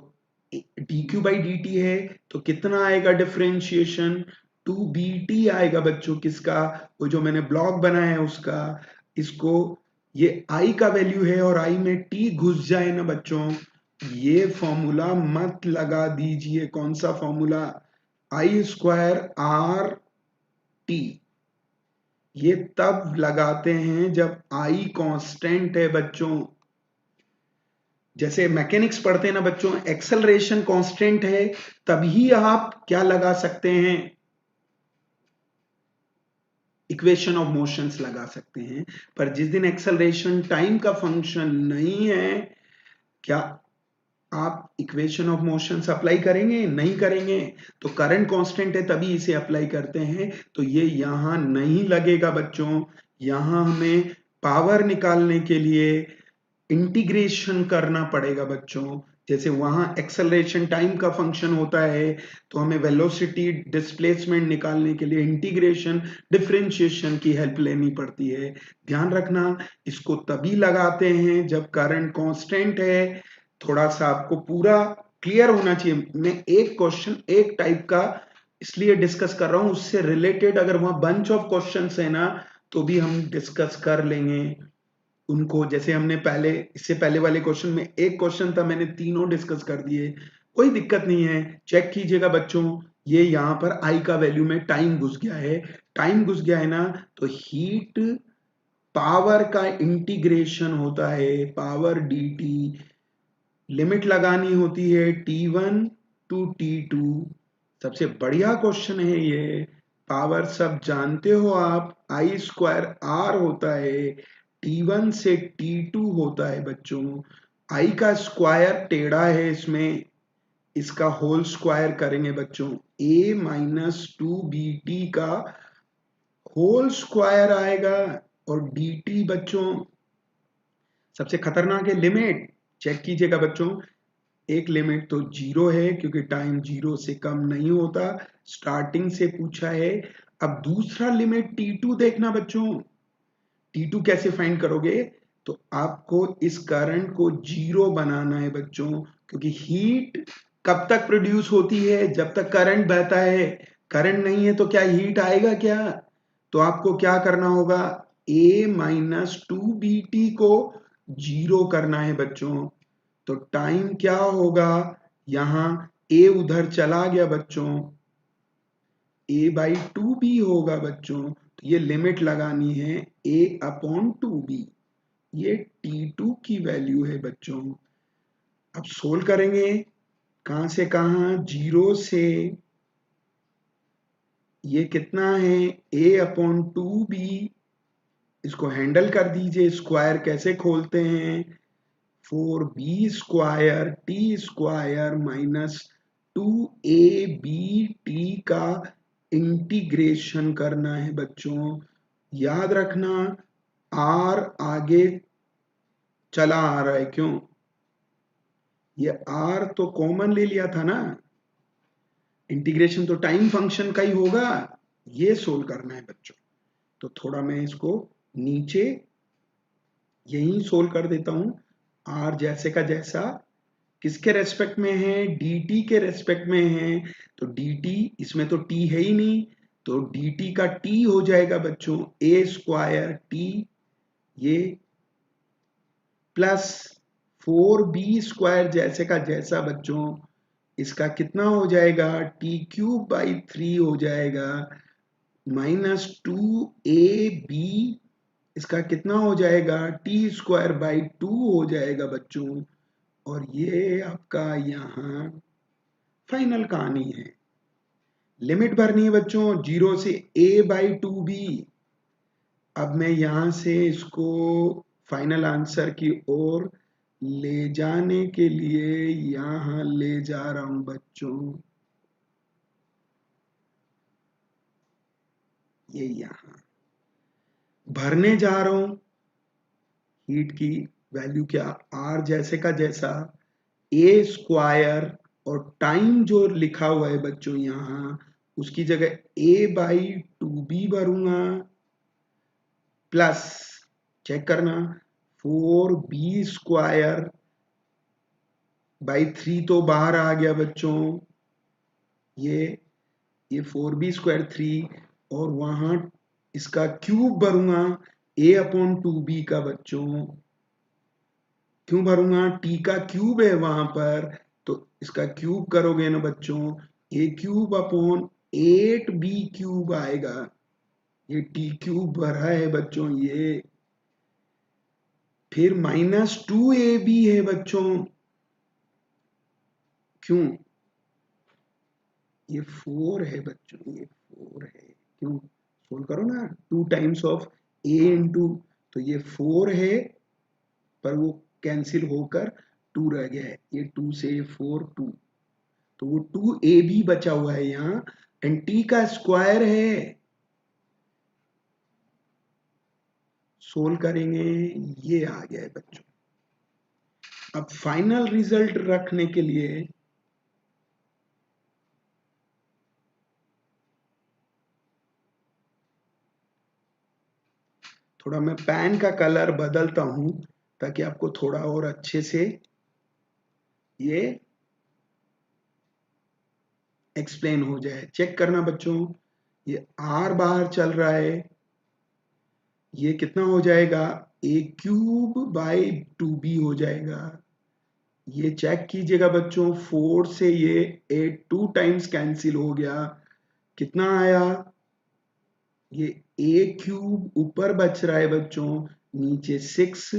dq/dt है, तो कितना आएगा डिफरेंशिएशन? 2bt आएगा बच्चों, किसका? वो जो मैंने ब्लॉक बनाया है उसका। इसको ये आई का वैल्यू है और आई में टी घुस जाए ना बच्चों, ये फॉर्मूला मत लगा दीजिए। कौन सा फॉर्मूला? आई स्क्वायर आर टी। ये तब लगाते हैं जब आई कांस्टेंट है बच्चों। जैसे मैकेनिक्स पढ़ते हैं ना बच्चों, एक्सेलरेशन कांस्टेंट है, तभी आप क्या लगा सकते हैं? इक्वेशन ऑफ मोशंस लगा सकते हैं। पर जिस दिन एक्सेलरेशन टाइम का फंक्शन नहीं है, क्या आप इक्वेशन ऑफ मोशंस अप्लाई करेंगे? नहीं करेंगे। तो करंट कांस्टेंट है तभी इसे अप्लाई करते हैं। तो ये यहां नहीं लगेगा बच्चों। यहां हमें पावर निकालने के लिए इंटीग्रेशन करना पड़ेगा बच्चों। जैसे वहां एक्सेलरेशन टाइम का फंक्शन होता है, तो हमें वेलोसिटी डिस्प्लेसमेंट निकालने के लिए इंटीग्रेशन डिफरेंशिएशन की हेल्प लेनी पड़ती है। ध्यान रखना, इसको तभी लगाते हैं जब करंट कांस्टेंट है। थोड़ा सा आपको पूरा क्लियर होना चाहिए। मैं एक क्वेश्चन एक टाइप का इसलिए डिस्कस कर रहा हूं, उससे रिलेटेड अगर वहां बंच ऑफ क्वेश्चंस है ना, तो भी हम डिस्कस कर लेंगे उनको। जैसे हमने पहले, इससे पहले वाले क्वेश्चन में एक क्वेश्चन था, मैंने तीनों डिस्कस कर दिए। कोई दिक्कत नहीं है, चेक कीजिएगा बच्चों। ये यहाँ पर आई का वैल्यू में टाइम घुस गया है। टाइम घुस गया है ना, तो हीट पावर का इंटीग्रेशन होता है, पावर dt। लिमिट लगानी होती है t1 टू t2। सबसे बढ़िया क्वेश्चन है ये। पावर सब जानते हो आप, आई स्क्वायर आर होता है, t1 से t2 होता है बच्चों। आई का स्क्वायर टेढ़ा है, इसमें इसका होल स्क्वायर करेंगे बच्चों। a minus two B T का होल स्क्वायर आएगा। और dt बच्चों सबसे खतरनाक है लिमिट। चेक कीजिएगा बच्चों, एक लिमिट तो जीरो है क्योंकि टाइम जीरो से कम नहीं होता, स्टार्टिंग से पूछा है। अब दूसरा लिमिट T2 देखना बच्चों। T2 कैसे फाइंड करोगे? तो आपको इस करंट को जीरो बनाना है बच्चों, क्योंकि हीट कब तक प्रोड्यूस होती है? जब तक करंट बहता है। करंट नहीं है तो क्या हीट आएगा क्या? तो आपको क्या करना होगा? a minus two B T को जीरो करना है बच्चों। तो टाइम क्या होगा? यहां a उधर चला गया बच्चों, a बाई टू बी होगा बच्चों। तो ये लिमिट लगानी है a अपॉन टू बी। ये T2 की वैल्यू है बच्चों। अब सोल्व करेंगे, कहां से कहां? जीरो से। ये कितना है? a upon two B. इसको हैंडल कर दीजिए। स्क्वायर कैसे खोलते हैं? 4b square T square minus 2ab का इंटीग्रेशन करना है बच्चों। याद रखना, r आगे चला आ रहा है, क्यों? ये r तो कॉमन ले लिया था ना। इंटीग्रेशन तो टाइम फंक्शन का ही होगा। ये सोल्व करना है बच्चों। तो थोड़ा मैं इसको नीचे यहीं सोल्व कर देता हूं। r जैसे का जैसा किसके रेस्पेक्ट में है? dt के रेस्पेक्ट में है। तो dt, इसमें तो t है ही नहीं, तो dt का t हो जाएगा बच्चों a स्क्वायर t, ये प्लस 4b स्क्वायर जैसे का जैसा बच्चों, इसका कितना हो जाएगा? टी क्यूब बाई 3 हो जाएगा, माइनस 2ab, इसका कितना हो जाएगा? टी स्क्वायर बाई 2 हो जाएगा बच्चों। और ये आपका यहाँ फाइनल कहानी है। लिमिट भरनी है बच्चों, जीरो से a बाई टू बी। अब मैं यहां से इसको फाइनल आंसर की ओर ले जाने के लिए यहां ले जा रहा हूं बच्चों। ये यहां भरने जा रहा हूं। हीट की वैल्यू क्या? आर जैसे का जैसा ए स्क्वायर, और टाइम जो लिखा हुआ है बच्चों यहां, उसकी जगह ए बाई टू बी भरूंगा, प्लस चेक करना 4b स्क्वायर बाई 3 तो बाहर आ गया बच्चों। ये ये 4b स्क्वायर 3, और वहां इसका क्यूब भरूंगा, ए अपॉन टू बी का बच्चों क्यों भरूंगा, टी का क्यूब है वहां पर, तो इसका क्यूब करोगे ना बच्चों, ए क्यूब अपॉन 8b क्यूब आएगा। ये टी क्यूब भरा है बच्चों ये, फिर -2ab है बच्चों, क्यों, ये 4 है बच्चों, ये 4 है, क्यों, सोल्व करो ना, 2 टाइम्स ऑफ ए इंटू, तो ये 4 है पर वो कैंसिल होकर 2 रह गया है, ये 2 से 4 2, तो वो 2a भी बचा हुआ है यहाँ, एंड टी का स्क्वायर है, सोल्व करेंगे, ये आ गया है बच्चों। अब फाइनल रिजल्ट रखने के लिए थोड़ा मैं पेन का कलर बदलता हूं ताकि आपको थोड़ा और अच्छे से ये एक्सप्लेन हो जाए। चेक करना बच्चों, ये आर बाहर चल रहा है, ये कितना हो जाएगा, ए क्यूब बाई 2b हो जाएगा। ये चेक कीजिएगा बच्चों, 4 से ये 8 2 टाइम्स कैंसिल हो गया, कितना आया, ये ए क्यूब ऊपर बच रहा है बच्चों, नीचे 6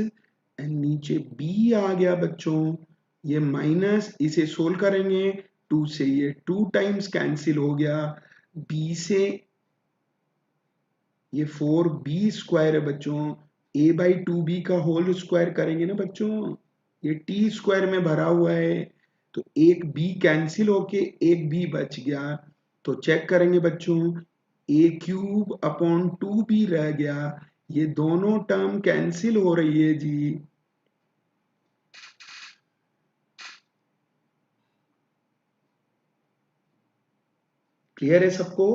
एंड नीचे बी आ गया बच्चों, ये माइनस, इसे सोल्व करेंगे, 2 से ये 2 टाइम्स कैंसिल हो गया, बी से ये 4b स्क्वायर है बच्चों, a बाई 2b का होल स्क्वायर करेंगे ना बच्चों, ये t स्क्वायर में भरा हुआ है, तो एक b कैंसिल होके एक b बच गया, तो चेक करेंगे बच्चों, a क्यूब अपॉन 2b रह गया, ये दोनों टर्म कैंसिल हो रही है जी, क्लियर है सबको,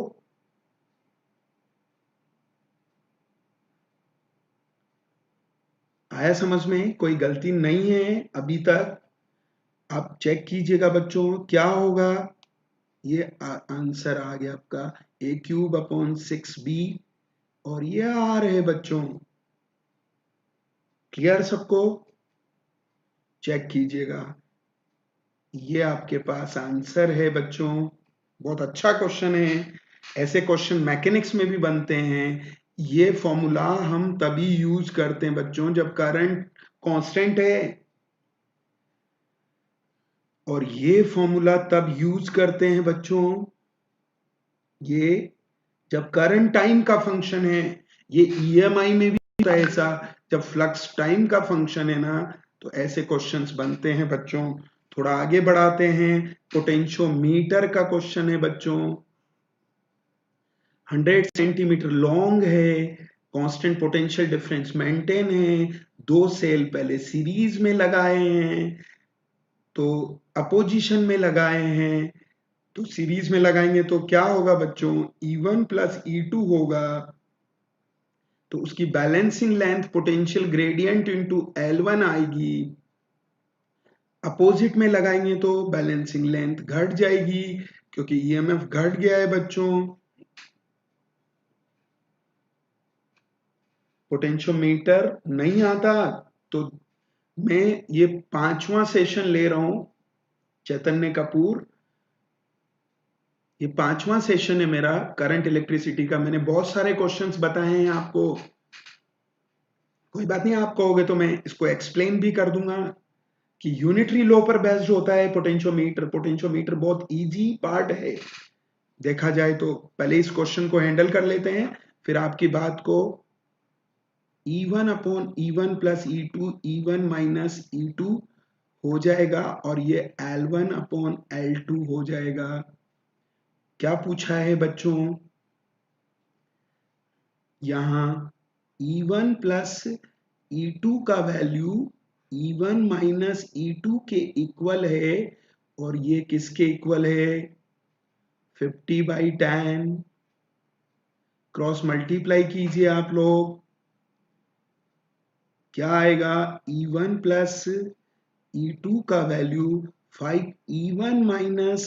आया समझ में, कोई गलती नहीं है अभी तक, आप चेक कीजिएगा बच्चों क्या होगा, ये आंसर आ गया आपका ए क्यूब अपॉन 6b, और ये आर है बच्चों, क्लियर सबको, चेक कीजिएगा, ये आपके पास आंसर है बच्चों, बहुत अच्छा क्वेश्चन है, ऐसे क्वेश्चन मैकेनिक्स में भी बनते हैं, ये फॉर्मूला हम तभी यूज करते हैं बच्चों जब करंट कांस्टेंट है, और ये फॉर्मूला तब यूज करते हैं बच्चों, ये जब करंट टाइम का फंक्शन है, ये ईएमआई में भी होता है ऐसा, जब फ्लक्स टाइम का फंक्शन है ना, तो ऐसे क्वेश्चंस बनते हैं बच्चों। थोड़ा आगे बढ़ाते हैं, पोटेंशियोमीटर का क्वेश्चन है बच्चों, 100 सेंटीमीटर लॉन्ग है, कांस्टेंट पोटेंशियल डिफरेंस मेंटेन है, दो सेल पहले सीरीज में लगाए हैं, तो अपोजिशन में लगाए हैं, तो सीरीज में लगाएंगे तो क्या होगा बच्चों, E1 प्लस E2 होगा, तो उसकी balancing length potential gradient into L1 आएगी, अपोजिट में लगाएंगे तो बैलेंसिंग लेंथ घट जाएगी क्योंकि ईएमएफ घट गया है बच्चों, पोटेंशियोमीटर नहीं आता, तो मैं ये 5वां सेशन ले रहा हूं, चैतन्य कपूर, ये 5वां सेशन है मेरा करंट इलेक्ट्रिसिटी का, मैंने बहुत सारे क्वेश्चंस बताए हैं आपको, कोई बात नहीं, आप कहोगे तो मैं इसको एक्सप्लेन भी कर दूंगा कि यूनिटरी लॉ पर बेस्ड होता है पोटेंशियोमीटर, पोटेंशियोमीटर बहुत इजी पार्ट है देखा जाए तो, पहले इस क्वेश्चन को हैंडल कर लेते हैं, फिर आपकी बात को E1 upon E1 plus E2 E1 minus E2 हो जाएगा, और ये L1 अपॉन L2 हो जाएगा। क्या पूछा है बच्चों, यहां E1 प्लस E2 का वैल्यू E1 माइनस E2 के इक्वल है, और ये किसके इक्वल है, 50/10, क्रॉस मल्टीप्लाई कीजिए आप लोग, क्या आएगा, E1 प्लस E2 का वैल्यू 5E1 माइनस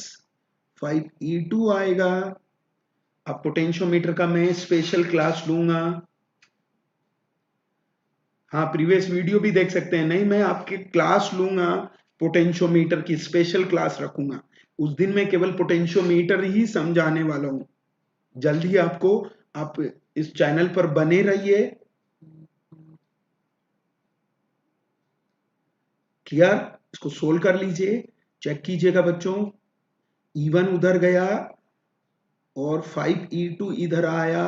5E2 आएगा। अब पोटेंशियोमीटर का मैं स्पेशल क्लास लूंगा, हाँ, प्रीवियस वीडियो भी देख सकते हैं। नहीं, मैं आपके क्लास लूंगा, पोटेंशियोमीटर की स्पेशल क्लास रखूंगा। उस दिन मैं केवल पोटेंशियोमीटर ही समझाने वाला हूँ। जल्दी आपको, आप इस चैनल पर बने रहिए। क्लियर? इसको सोल्व कर लीजिए, चेक कीजिएगा बच्चों। E1 उधर गया और 5E2 इधर आया,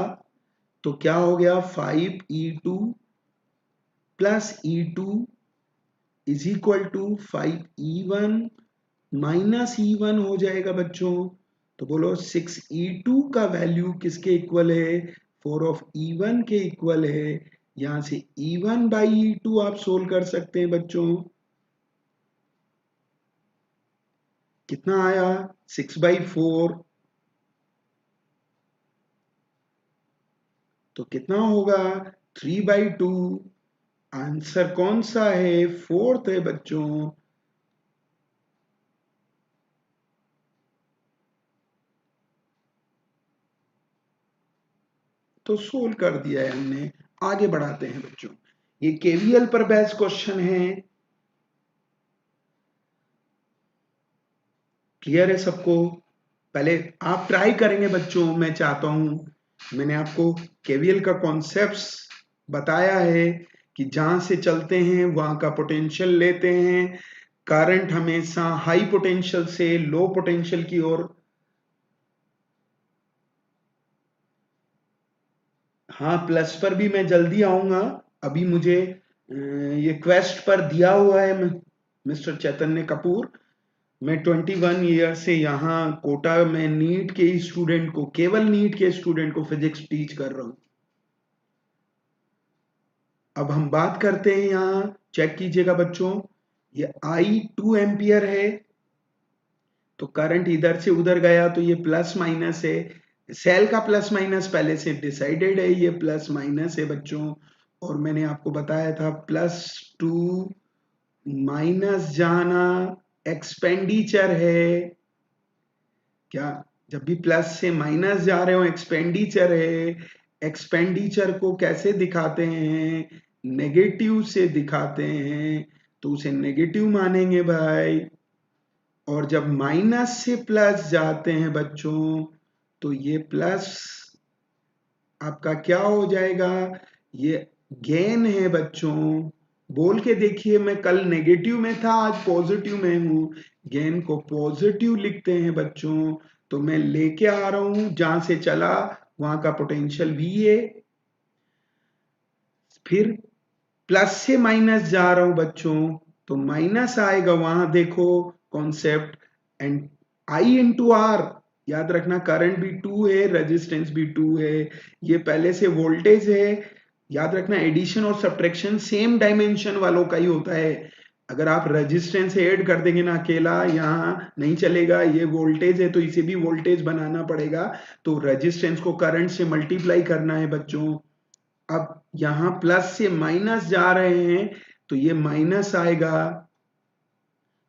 तो क्या हो गया? 5E2 plus E2 is equal to 5E1 minus E1 हो जाएगा बच्चों। तो बोलो 6E2 का वैल्यू किसके इक्वल है? 4 ऑफ E1 के इक्वल है। यहां से E1 बाई E2 आप सोल्व कर सकते हैं बच्चों। कितना आया? 6/4। तो कितना होगा? 3/2। आंसर कौन सा है? फोर्थ है बच्चों। तो सोल्व कर दिया है हमने। आगे बढ़ाते हैं बच्चों। ये केवीएल पर बेस्ड क्वेश्चन है। क्लियर है सबको? पहले आप ट्राई करेंगे बच्चों, मैं चाहता हूं। मैंने आपको केवीएल का कॉन्सेप्ट बताया है कि जहां से चलते हैं वहां का पोटेंशियल लेते हैं। करंट हमेशा हाई पोटेंशियल से लो पोटेंशियल की ओर। हाँ, प्लस पर भी मैं जल्दी आऊंगा। अभी मुझे ये क्वेस्ट पर दिया हुआ है मिस्टर चैतन्य कपूर। मैं 21 ईयर से यहाँ कोटा में नीट के स्टूडेंट को, केवल नीट के स्टूडेंट को फिजिक्स टीच कर रहा हूं। अब हम बात करते हैं, यहाँ चेक कीजिएगा बच्चों। ये आई 2 एम्पियर है, तो करंट इधर से उधर गया तो ये प्लस माइनस है। सेल का प्लस माइनस पहले से डिसाइडेड है, ये प्लस माइनस है बच्चों। और मैंने आपको बताया था +2 माइनस जाना एक्सपेंडिचर है। क्या? जब भी प्लस से माइनस जा रहे हो एक्सपेंडिचर है। एक्सपेंडिचर को कैसे दिखाते हैं? नेगेटिव से दिखाते हैं, तो उसे नेगेटिव मानेंगे भाई। और जब माइनस से प्लस जाते हैं बच्चों, तो ये प्लस आपका क्या हो जाएगा? ये गेन है बच्चों। बोल के देखिए, मैं कल नेगेटिव में था, आज पॉजिटिव में हूं। गेन को पॉजिटिव लिखते हैं बच्चों। तो मैं लेके आ रहा हूं, जहां से चला वहां का पोटेंशियल V है। फिर प्लस से माइनस जा रहा हूं बच्चों, तो माइनस आएगा, वहां देखो concept. And I into R, याद रखना करंट भी 2 है, रेजिस्टेंस भी 2 है। ये पहले से वोल्टेज है। याद रखना एडिशन और सब्ट्रैक्शन सेम डायमेंशन वालों का ही होता है। अगर आप रेजिस्टेंस ऐड कर देंगे ना अकेला, यहाँ नहीं चलेगा। ये वोल्टेज है तो इसे भी वोल्टेज बनाना पड़ेगा। तो रेजिस्टेंस को करंट से मल्टीप्लाई करना है बच्चों। अब यहां प्लस से माइनस जा रहे हैं, तो ये माइनस आएगा।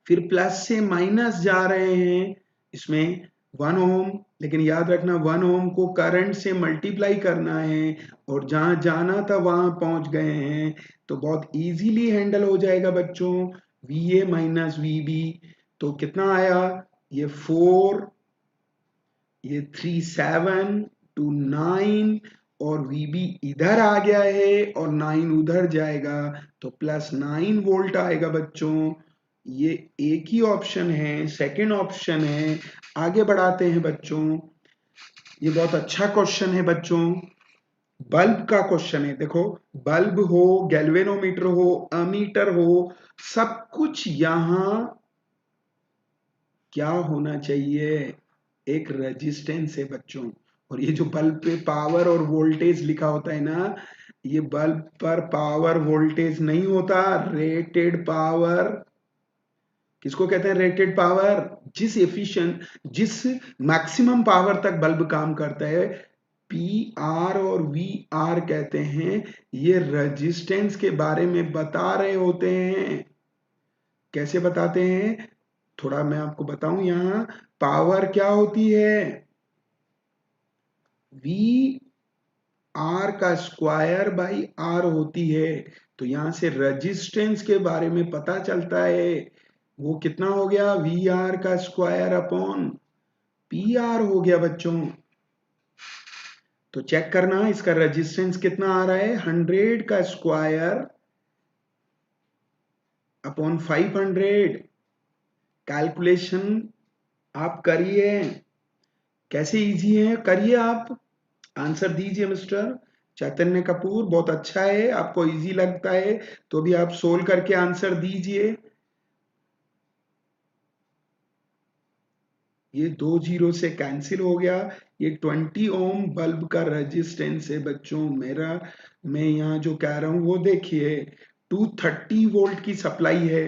फिर प्लस से माइनस जा रहे हैं, इसमें 1 ओम। लेकिन याद रखना 1 ओम को करंट से मल्टीप्लाई करना है, और जहां जाना था वहां पहुंच गए हैं। तो बहुत इजीली हैंडल हो जाएगा बच्चों। VA माइनस VB, तो कितना आया? ये 4, ये 3 7 2 9, और VB इधर आ गया है और 9 उधर जाएगा, तो +9 वोल्ट आएगा बच्चों। ये एक ही ऑप्शन है, सेकंड ऑप्शन है। आगे बढ़ाते हैं बच्चों। ये बहुत अच्छा क्वेश्चन है बच्चों। बल्ब का क्वेश्चन है। देखो, बल्ब हो, गैल्वेनोमीटर हो, अमीटर हो, सब कुछ यहां क्या होना चाहिए? एक रेजिस्टेंस है बच्चों। और ये जो बल्ब पे पावर और वोल्टेज लिखा होता है ना, ये बल्ब पर पावर वोल्टेज नहीं होता, रेटेड पावर। किसको कहते हैं रेटेड पावर? जिस मैक्सिमम पावर तक बल्ब काम करता है, PR और VR कहते हैं। ये रेजिस्टेंस के बारे में बता रहे होते हैं। कैसे बताते हैं? थोड़ा मैं आपको बताऊं। यहां पावर क्या होती है? V आर का स्क्वायर बाई आर होती है। तो यहां से रेजिस्टेंस के बारे में पता चलता है, वो कितना हो गया, वी आर का स्क्वायर अपॉन पी आर हो गया बच्चों। तो चेक करना इसका रेजिस्टेंस कितना आ रहा है, 100 का स्क्वायर अपॉन 500। कैलकुलेशन आप करिए, कैसे इजी है, करिए आप, आंसर दीजिए मिस्टर चैतन्य कपूर। बहुत अच्छा है, आपको इजी लगता है तो भी आप सोल्व करके आंसर दीजिए। ये 2 जीरो से कैंसिल हो गया। ये 20 ओम बल्ब का रेजिस्टेंस है बच्चों मेरा। मैं यहाँ जो कह रहा हूं वो देखिए, 230 वोल्ट की सप्लाई है।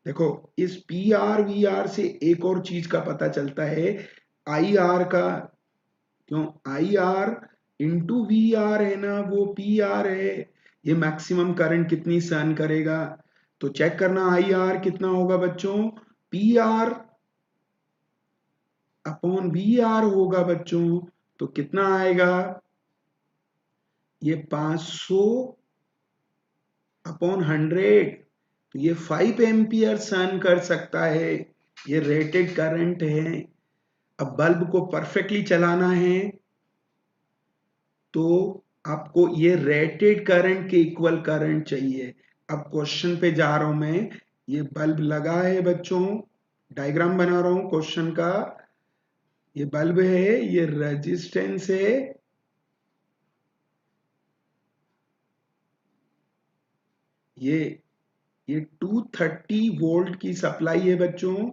देखो इस पी आर वी आर से एक और चीज का पता चलता है, आई आर का। क्यों, I R into V R है ना, वो पी आर है। ये मैक्सिमम करंट कितनी सहन करेगा, तो चेक करना आई आर कितना होगा बच्चों, P R upon V R होगा बच्चों। तो कितना आएगा, ये 500 अपॉन 100। तो ये 5 एम्पियर सहन कर सकता है, ये रेटेड करंट है। अब बल्ब को परफेक्टली चलाना है तो आपको ये रेटेड करंट के इक्वल करंट चाहिए। अब क्वेश्चन पे जा रहा हूं मैं, ये बल्ब लगा है बच्चों, डायग्राम बना रहा हूं क्वेश्चन का। ये बल्ब है, ये रेजिस्टेंस है, ये ये 230 वोल्ट की सप्लाई है बच्चों।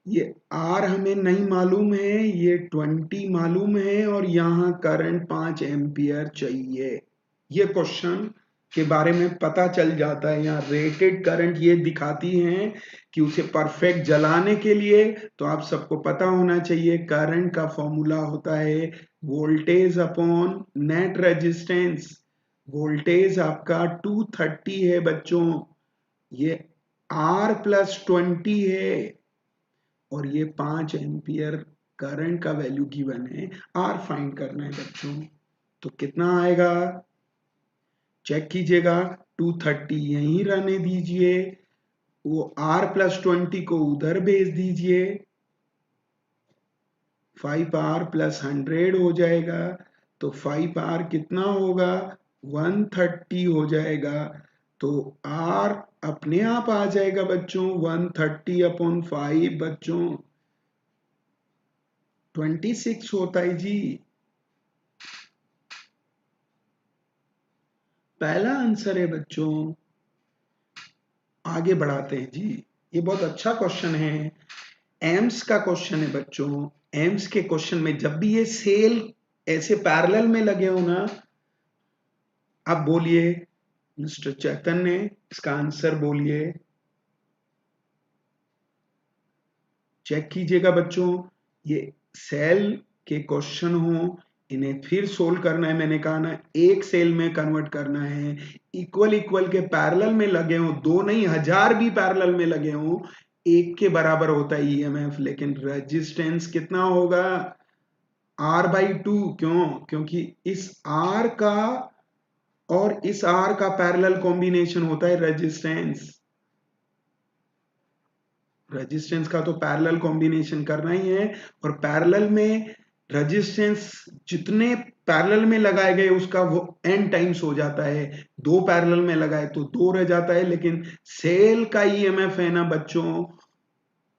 ये आर हमें नहीं मालूम है, ये 20 मालूम है, और यहाँ करंट 5 एम्पियर चाहिए। ये क्वेश्चन के बारे में पता चल जाता है। यहाँ रेटेड करंट ये दिखाती हैं कि उसे परफेक्ट जलाने के लिए, तो आप सबको पता होना चाहिए करंट का फॉर्मूला होता है voltage upon net resistance. Voltage आपका 230 है बच्चों, ये R प्लस 20 है, और ये 5 एम्पियर करंट का वैल्यू गिवन है, R फाइंड करना है बच्चों। तो कितना आएगा चेक कीजिएगा, 230 यहीं रहने दीजिए, वो R प्लस 20 को उधर भेज दीजिए, 5R प्लस 100 हो जाएगा। तो 5R कितना होगा, 130 हो जाएगा। तो R अपने आप आ जाएगा बच्चों, 130 अपॉन 5 बच्चों 26 होता है जी। पहला आंसर है बच्चों। आगे बढ़ाते हैं जी, ये बहुत अच्छा क्वेश्चन है, एम्स का क्वेश्चन है बच्चों। एम्स के क्वेश्चन में जब भी ये सेल ऐसे पैरेलल में लगे हो ना, आप बोलिए मिस्टर चैतन्य इसका आंसर बोलिए, चेक कीजिएगा बच्चों। ये सेल के क्वेश्चन हो, इन्हें फिर सोल्व करना है, मैंने कहा ना एक सेल में कन्वर्ट करना है। इक्वल इक्वल के पैरेलल में लगे हो, दो नहीं हजार भी पैरेलल में लगे हो, एक के बराबर होता है ईएमएफ, लेकिन रेजिस्टेंस कितना होगा, R/2। क्यों, क्योंकि इस R का और इस R का पैरेलल कॉम्बिनेशन होता है रेजिस्टेंस। रेजिस्टेंस का तो पैरेलल कॉम्बिनेशन करना ही है, और पैरेलल में रेजिस्टेंस जितने पैरेलल में लगाए गए उसका वो n टाइम्स हो जाता है। दो पैरेलल में लगाए तो दो रह जाता है, लेकिन सेल का ईएमएफ है ना बच्चों,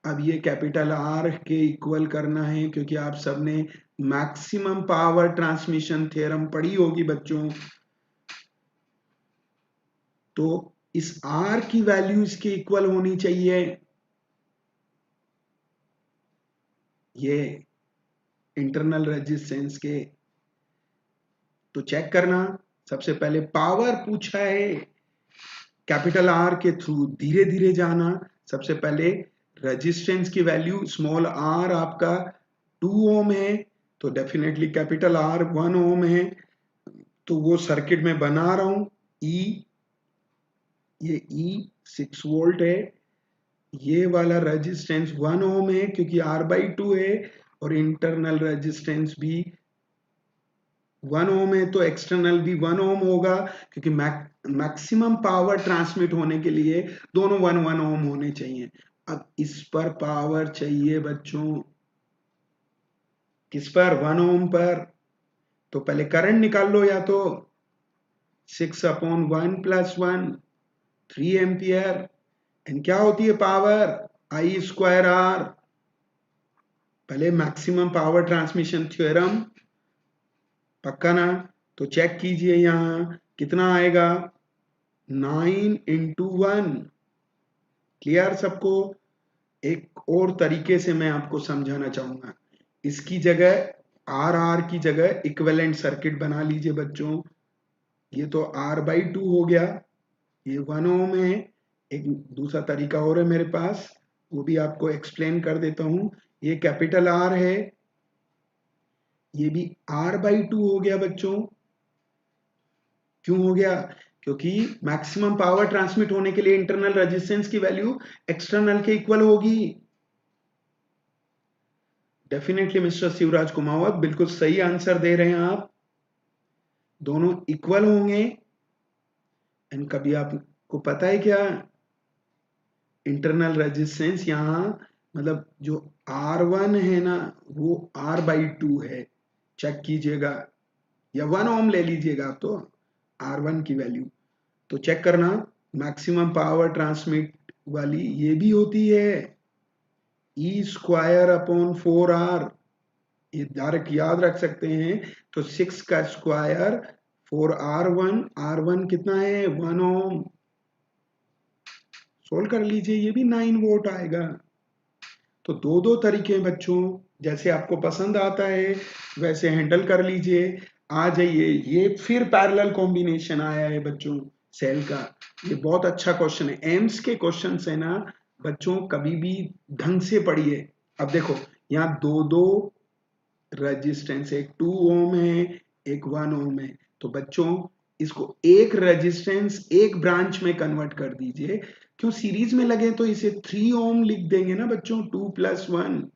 अब ये कैपिटल R के इक्वल करना है, क्योंकि आप सबने मैक्सिमम पावर ट्रांसमिशन थ्योरम पढ़ी होगी बच्चों। तो इस R की वैल्यू इसके इक्वल होनी चाहिए, ये इंटरनल रेजिस्टेंस के। तो चेक करना, सबसे पहले पावर पूछा है, कैपिटल R के थ्रू धीरे धीरे जाना। सबसे पहले रेजिस्टेंस की वैल्यू स्मॉल r आपका 2 ओम है, तो डेफिनेटली कैपिटल R 1 ओम है। तो वो सर्किट में बना रहा हूं, ये E 6 वोल्ट है, ये वाला रेजिस्टेंस 1 ओम है क्योंकि R/2 है, और इंटरनल रेजिस्टेंस भी 1 ओम है तो एक्सटर्नल भी 1 ओम होगा, क्योंकि मैक्सिमम पावर ट्रांसमिट होने के लिए दोनों 1 ओम होने चाहिए। अब इस पर पावर चाहिए बच्चों, किस पर? 1 ओम पर। तो पहले करंट निकाल लो, या तो 6/1 + 1 3 एम्पियर। एंड क्या होती है पावर? I²R। पहले मैक्सिमम पावर ट्रांसमिशन थ्योरम, पक्का ना? तो चेक कीजिए यहां कितना आएगा, 9 × 1। क्लियर सबको? एक और तरीके से मैं आपको समझाना चाहूंगा। इसकी जगह आर की जगह इक्विवेलेंट सर्किट बना लीजिए बच्चों। ये तो R/2 हो गया, ये 1 ओम है। एक दूसरा तरीका और है मेरे पास, वो भी आपको एक्सप्लेन कर देता हूं। ये कैपिटल R है, ये भी R/2 हो गया बच्चों। क्यों हो गया? क्योंकि मैक्सिमम पावर ट्रांसमिट होने के लिए इंटरनल रेजिस्टेंस की वैल्यू एक्सटर्नल के इक्वल होगी। डेफिनेटली मिस्टर शिवराज कुमावत, बिल्कुल सही आंसर दे रहे हैं आप। दोनों इक्वल होंगे। एंड कभी आपको पता है क्या, इंटरनल रेजिस्टेंस यहां मतलब जो R1 है ना, वो R/2 है। चेक कीजिएगा, या 1 ओम ले लीजिएगा आप तो R1 की वैल्यू। तो चेक करना, मैक्सिमम पावर ट्रांसमिट वाली ये भी होती है E²/4R। ये डायरेक्ट याद रख सकते हैं। तो 6 का स्क्वायर 4R1, R1 कितना है? 1 ओम। सोल्व कर लीजिए, ये भी 9 वोल्ट आएगा। तो दो दो तरीके हैं बच्चों, जैसे आपको पसंद आता है वैसे हैंडल कर लीजिए। आ जाइए, ये फिर पैरेलल कॉम्बिनेशन आया है बच्चों सेल का। ये बहुत अच्छा क्वेश्चन है, एम्स के क्वेश्चन है ना बच्चों, कभी भी ढंग से पढ़िए। अब देखो, यहाँ दो दो रेजिस्टेंस, एक 2 ओम है, एक 1 ओम है। तो बच्चों इसको एक रेजिस्टेंस एक ब्रांच में कन्वर्ट कर दीजिए। क्यों सीरीज में लगे तो इसे 3 ओम लिख देंगे ना बच्चों, 2 + 1।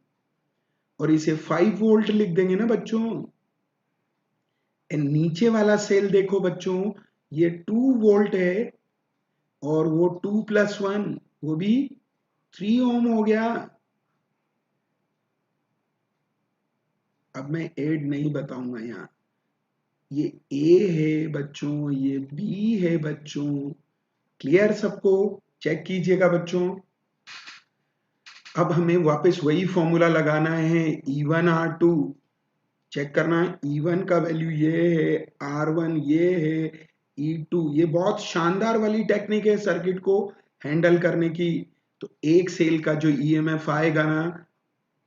और इसे 5 वोल्ट लिख देंगे ना बच्चों। नीचे वाला सेल देखो बच्चों, ये 2 वोल्ट है, और वो 2 + 1 वो भी 3 ओम हो गया। अब मैं एड नहीं बताऊंगा यहाँ। ये ए है बच्चों, ये बी है बच्चों। क्लियर सबको? चेक कीजिएगा बच्चों। अब हमें वापस वही फॉर्मूला लगाना है, E1R2। चेक करना, E1 का वैल्यू ये है, R1 ये है, E2 ये। बहुत शानदार वाली टेक्निक है सर्किट को हैंडल करने की। तो एक सेल का जो EMF आएगा ना,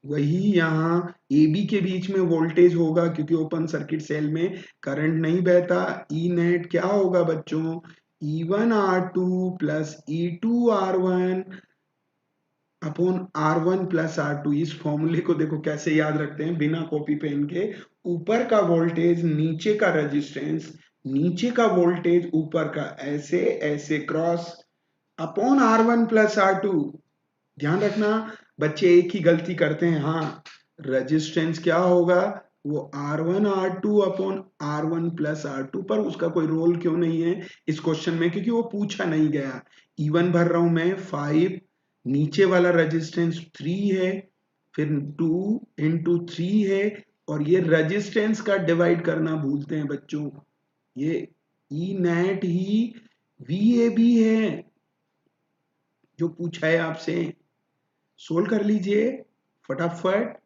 वही यहाँ ए बी के बीच में वोल्टेज होगा, क्योंकि ओपन सर्किट सेल में करंट नहीं बहता। ई नेट क्या होगा बच्चों? E1R2 + E2R1 upon R1 + R2। इस फॉर्मूले को देखो कैसे याद रखते हैं बिना कॉपी पेन के। ऊपर का वोल्टेज नीचे का रेजिस्टेंस, नीचे का वोल्टेज ऊपर का, ऐसे ऐसे क्रॉस, अपॉन R1 + R2। ध्यान रखना, बच्चे एक ही गलती करते हैं। हाँ, रेजिस्टेंस क्या होगा? वो R1 R2 upon R1 + R2। पर उसका कोई रोल क्यों नहीं है इस क्वेश्चन में? क्योंकि वो पूछा नहीं गया। E1 भर रहा हूं मैं 5, नीचे वाला रेजिस्टेंस 3 है, फिर 2 × 3 है, और ये रेजिस्टेंस का डिवाइड करना भूलते हैं बच्चों। ये ई नेट ही VAB है जो पूछा है आपसे। सोल्व कर लीजिए फटाफट।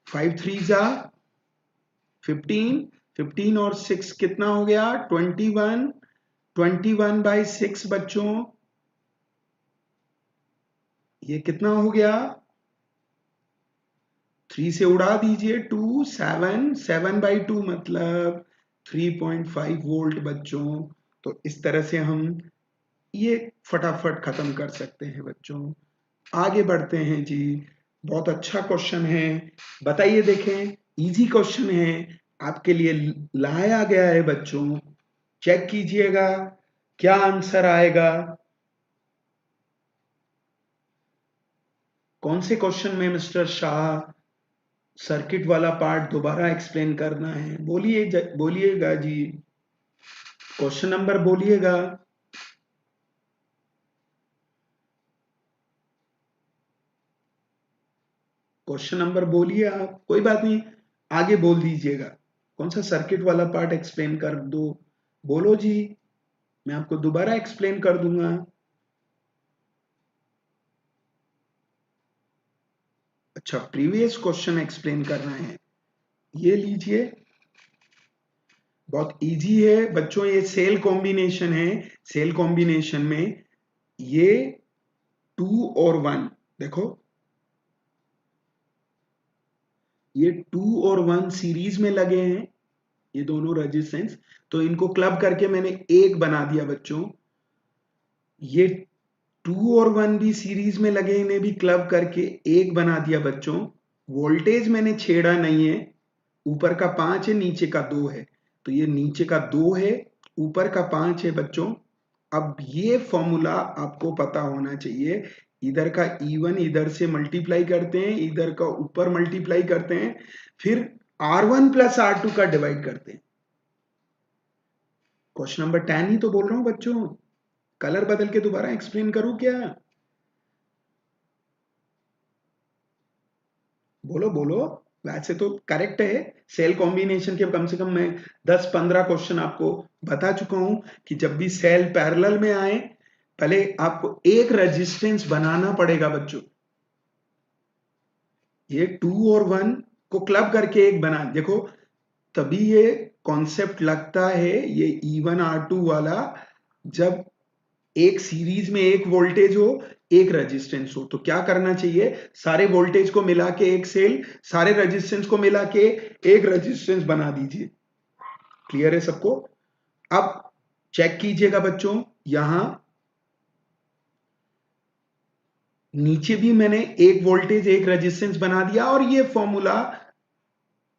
5 3 जा 15, 15 और 6 कितना हो गया? 21, 21/6 बच्चों। ये कितना हो गया? 3 से उड़ा दीजिए, 2 7, 7/2 मतलब 3.5 वोल्ट बच्चों। तो इस तरह से हम ये फटाफट खत्म कर सकते हैं बच्चों। आगे बढ़ते हैं जी। बहुत अच्छा क्वेश्चन है, बताइए। देखें, इजी क्वेश्चन है, आपके लिए लाया गया है बच्चों। चेक कीजिएगा क्या आंसर आएगा। कौन से क्वेश्चन में मिस्टर शाह? सर्किट वाला पार्ट दोबारा एक्सप्लेन करना है। बोलिएगा जी, क्वेश्चन नंबर बोलिएगा। क्वेश्चन नंबर बोलिए आप, कोई बात नहीं, आगे बोल दीजिएगा। कौन सा सर्किट वाला पार्ट एक्सप्लेन कर दो, बोलो जी, मैं आपको दोबारा एक्सप्लेन कर दूंगा। अच्छा, प्रीवियस क्वेश्चन एक्सप्लेन करना है, ये लीजिए, बहुत इजी है बच्चों, ये सेल कॉम्बिनेशन है। सेल कॉम्बिनेशन में ये 2 और 1, देखो ये 2 और 1 सीरीज में लगे हैं, ये दोनों रेजिस्टेंस, तो इनको क्लब करके मैंने एक बना दिया बच्चों। ये 2 और 1 भी सीरीज में लगे, इन्हें भी क्लब करके एक बना दिया बच्चों। वोल्टेज मैंने छेड़ा नहीं है, ऊपर का 5 है, नीचे का 2 है, तो ये नीचे का 2 है, ऊपर का 5 है बच्चों। अब ये फॉर्मूला आपको पता होना चाहिए, इधर का E1 इधर से मल्टीप्लाई करते हैं, इधर का ऊपर मल्टीप्लाई करते हैं, फिर R1 प्लस R2 का डिवाइड करते हैं। क्वेश्चन नंबर 10 ही तो बोल रहा हूं बच्चों, कलर बदल के दोबारा एक्सप्लेन करूं क्या? बोलो बोलो, वैसे तो करेक्ट है। सेल कॉम्बिनेशन के कम से कम मैं 10-15 क्वेश्चन आपको बता चुका हूं कि जब भी सेल पैरेलल में आए, पहले आपको एक रेजिस्टेंस बनाना पड़ेगा बच्चों। ये 2 और 1 को क्लब करके एक बना, देखो तभी ये कॉन्सेप्ट लगता है, ये E1 R2 वाला, जब एक सीरीज में एक वोल्टेज हो, एक रेजिस्टेंस हो, तो क्या करना चाहिए, सारे वोल्टेज को मिला के एक सेल, सारे रेजिस्टेंस को मिला के एक रेजिस्टेंस बना दीजिए। क्लियर है सबको? अब चेक कीजिएगा बच्चों, यहां नीचे भी मैंने एक वोल्टेज एक रेजिस्टेंस बना दिया, और ये फॉर्मूला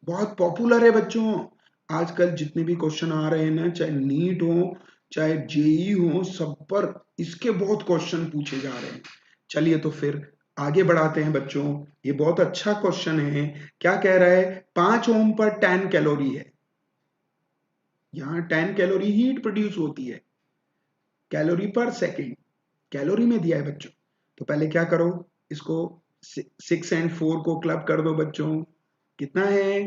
बहुत पॉपुलर है बच्चों। आजकल जितने भी क्वेश्चन आ रहे हैं ना, चाहे नीट हो चाहे जेई हो, सब पर इसके बहुत क्वेश्चन पूछे जा रहे हैं। चलिए तो फिर आगे बढ़ाते हैं बच्चों। ये बहुत अच्छा क्वेश्चन है। क्या कह रहा है, 5 ओम पर 10 कैलोरी है, यहां 10 कैलोरी हीट प्रोड्यूस होती है, कैलोरी पर सेकेंड कैलोरी में दिया है बच्चों। तो पहले क्या करो, इसको 6 एंड 4 को क्लब कर दो बच्चों, कितना है,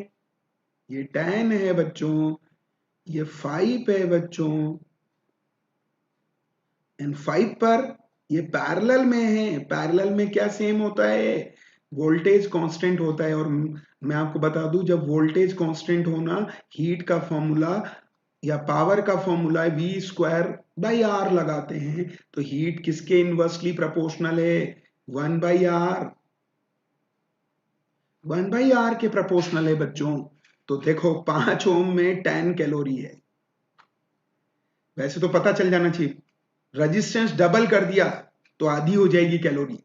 ये 10 है बच्चों, ये 5 है बच्चों, एंड 5 पर ये पैरेलल में है। पैरेलल में क्या सेम होता है, वोल्टेज कांस्टेंट होता है। और मैं आपको बता दूं, जब वोल्टेज कांस्टेंट होना, हीट का फॉर्मूला या पावर का formula V square by R लगाते हैं, तो हीट किसके इनवर्सली प्रोपोर्शनल है, 1/r, 1/r के प्रोपोर्शनल है बच्चों। तो देखो 5 ओम में 10 कैलोरी है, वैसे तो पता चल जाना चाहिए, रेजिस्टेंस डबल कर दिया तो आधी हो जाएगी कैलोरी,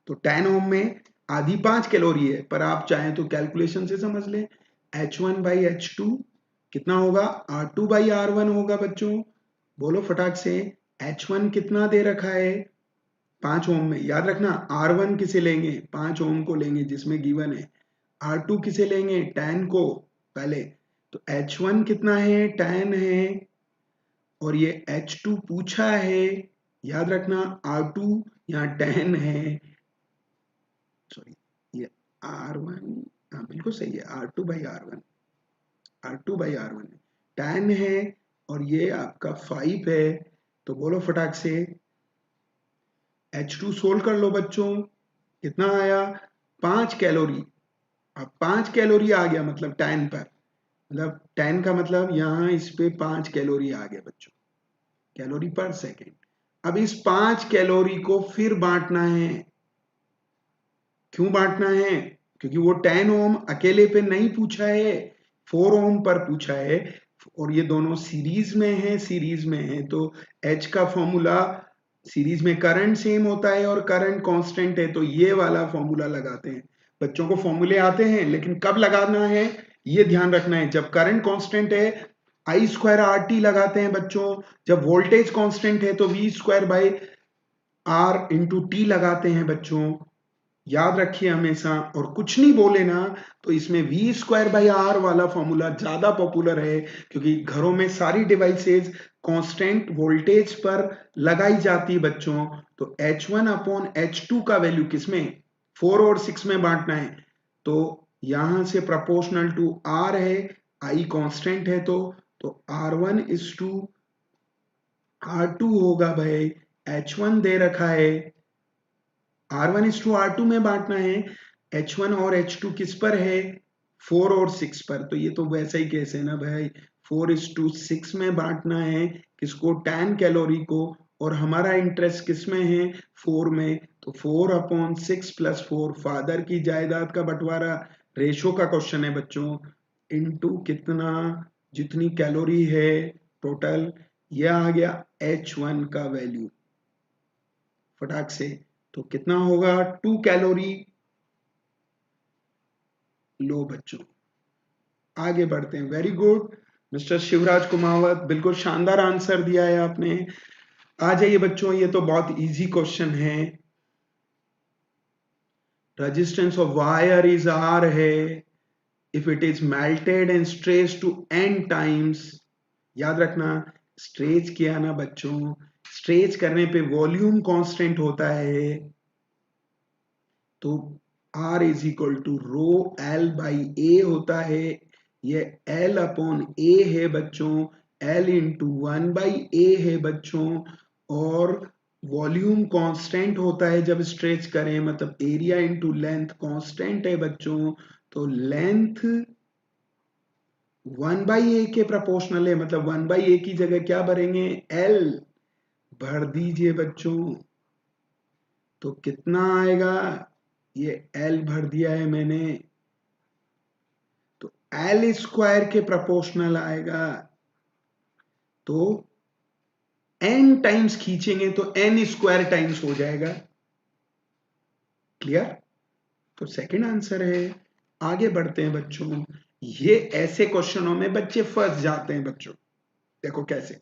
तो 10 ओम में आधी 5 कैलोरी है, पर आप चाहें तो कैलकुलेशन से समझ लें, H1/H2 कितना होगा, R2/R1 होगा बच्चों। बोलो फटाक से, H1 कितना दे रखा है 5 ओम में, याद रखना R1 किसे लेंगे, 5 ओम को लेंगे जिसमें गिवन है, R2 किसे लेंगे, 10 को पहले, तो H1 कितना है, 10 है, और ये H2 पूछा है, याद रखना R2 यहाँ 10 है, सॉरी ये R1, हाँ बिल्कुल सही है, R2/R1, R2/R1 10 है, और ये आपका 5 है। तो बोलो फटाक से, H2 सोल्व कर लो बच्चों, कितना आया, 5 कैलोरी। अब 5 कैलोरी आ गया, मतलब 10 पर, मतलब 10 का मतलब यहाँ इस पे 5 कैलोरी आ गया बच्चों, कैलोरी पर सेकेंड। अब इस 5 कैलोरी को फिर बांटना है। क्यों बांटना है, क्योंकि वो 10 ओम अकेले पे नहीं पूछा है, 4 ओम पर पूछा है, और ये दोनों सीरीज में है, सीरीज में है, तो H का फॉर्मूला, सीरीज में करंट सेम होता है और करंट कांस्टेंट है, तो ये वाला फॉर्मूला लगाते हैं। बच्चों को फॉर्मूले आते हैं, लेकिन कब लगाना है ये ध्यान रखना है, जब करंट कांस्टेंट है I2RT लगाते हैं बच्चों, जब वोल्टेज कांस्टेंट है तो V² by R into T लगाते हैं बच्चों। याद रखिए हमेशा, और कुछ नहीं बोले ना तो इसमें वी स्क्वायर बाई आर वाला फॉर्मूला ज्यादा पॉपुलर है, क्योंकि घरों में सारी डिवाइसेस कांस्टेंट वोल्टेज पर लगाई जाती है बच्चों। तो H1 अपॉन H2 का वैल्यू किसमें, 4 और 6 में बांटना है, तो यहां से प्रोपोर्शनल टू आर है, आई कांस्टेंट है, तो R1 इज टू R2 होगा भाई। H1 दे रखा है, R1 इज टू R2 में बांटना है, H1 और H2 किस पर है, 4 और 6 पर। तो ये तो वैसा ही केस है ना भाई, 4 इज टू 6 में बांटना है किसको, 10 कैलोरी को, और हमारा इंटरेस्ट किस में है, 4 में। तो 4 अपॉन 6 प्लस 4, फादर की जायदाद का बंटवारा, रेशो का क्वेश्चन है बच्चों, इनटू कितना, जितनी कैलोरी है टोटल, ये आ गया H1 का वैल्यू फटाक से। तो कितना होगा, 2 कैलोरी। लो बच्चों, आगे बढ़ते हैं। Very good mister Shivraj Kumawat, बिल्कुल शानदार आंसर दिया है आपने। आ जाइए बच्चों, ये तो बहुत इजी क्वेश्चन है। Resistance of wire is R है, if it is melted and stretch to n times. याद रखना, स्ट्रेच किया ना बच्चों, स्ट्रेच करने पे वॉल्यूम कांस्टेंट होता है, तो R is equal to rho L by A होता है। ये L अपॉन ए है बच्चों, L इंटू 1/a है बच्चों, और वॉल्यूम कांस्टेंट होता है जब स्ट्रेच करें, मतलब एरिया इंटू लेंथ कांस्टेंट है बच्चों। तो लेंथ 1/a के प्रोपोर्शनल है, मतलब 1/a की जगह क्या भरेंगे, L भर दीजिए बच्चों। तो कितना आएगा, ये L भर दिया है मैंने, तो L स्क्वायर के प्रोपोर्शनल आएगा। तो n टाइम्स खींचेंगे तो n स्क्वायर टाइम्स हो जाएगा। क्लियर, तो सेकंड आंसर है। आगे बढ़ते हैं बच्चों, ये ऐसे क्वेश्चनों में बच्चे फंस जाते हैं बच्चों। देखो कैसे,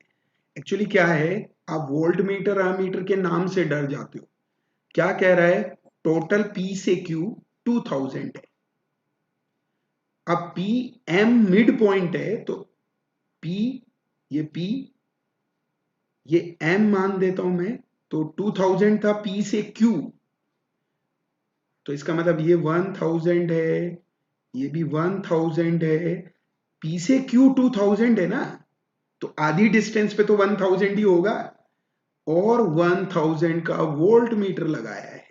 एक्चुअली क्या है, आप वोल्ट मीटर अमीटर के नाम से डर जाते हो। क्या कह रहा है, टोटल P से Q 2000 है। अब P M मिड पॉइंट है, तो P, ये P, ये M मान देता हूं मैं, तो 2000 था P से Q, तो इसका मतलब ये 1000 है, ये भी 1000 है, P से Q 2000 है ना, तो आधी डिस्टेंस पे तो 1000 ही होगा, और 1000 का वोल्ट मीटर लगाया है।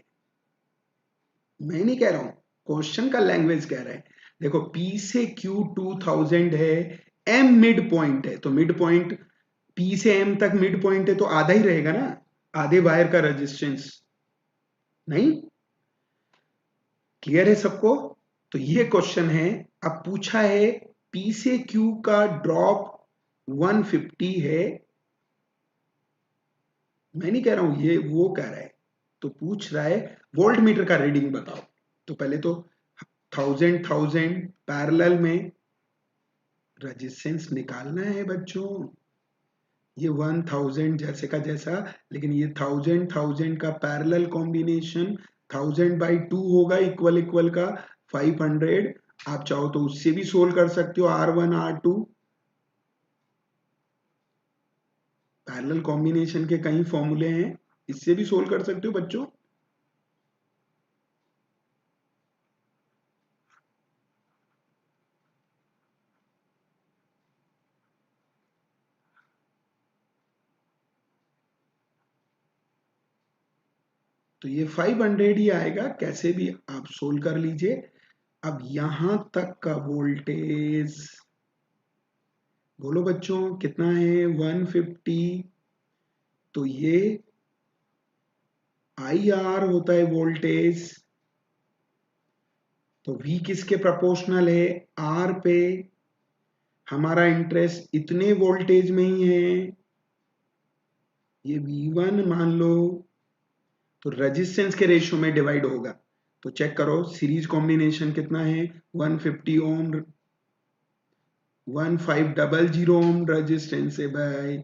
मैं नहीं कह रहा हूं, क्वेश्चन का लैंग्वेज कह रहा है। देखो P से Q 2000 है, M मिड पॉइंट है, तो मिड पॉइंट P से M तक मिड पॉइंट है, तो आधा ही रहेगा ना, आधे वायर का रेजिस्टेंस। नहीं, क्लियर है सबको। तो ये क्वेश्चन है, अब पूछा है P से Q का ड्रॉप 150 है, मैं नहीं कह रहा हूं, ये वो कह रहा है, तो पूछ रहा है वोल्ट मीटर का रीडिंग बताओ। तो पहले तो 1000 पैरेलल में रेजिस्टेंस निकालना है बच्चों। ये 1000 जैसे का जैसा, लेकिन ये 1000 का पैरेलल कॉम्बिनेशन 1000/2 होगा, इक्वल इक्वल का 500। आप चाहो तो उससे भी सोल्व कर सकते हो, R1 R2 पैरेलल कॉम्बिनेशन के कई फॉर्मूले हैं, इससे भी सोल्व कर सकते हो बच्चों। तो ये 500 ही आएगा, कैसे भी आप सोल्व कर लीजिए। अब यहां तक का वोल्टेज बोलो बच्चों कितना है, 150। तो ये IR होता है वोल्टेज, तो V किसके प्रोपोर्शनल है, R पे। हमारा इंटरेस्ट इतने वोल्टेज में ही है, ये V1 मान लो, तो रेजिस्टेंस के रेशियो में डिवाइड होगा। तो चेक करो सीरीज कॉम्बिनेशन कितना है, 150 ओम, 1500 ओम रेजिस्टेंस है भाई।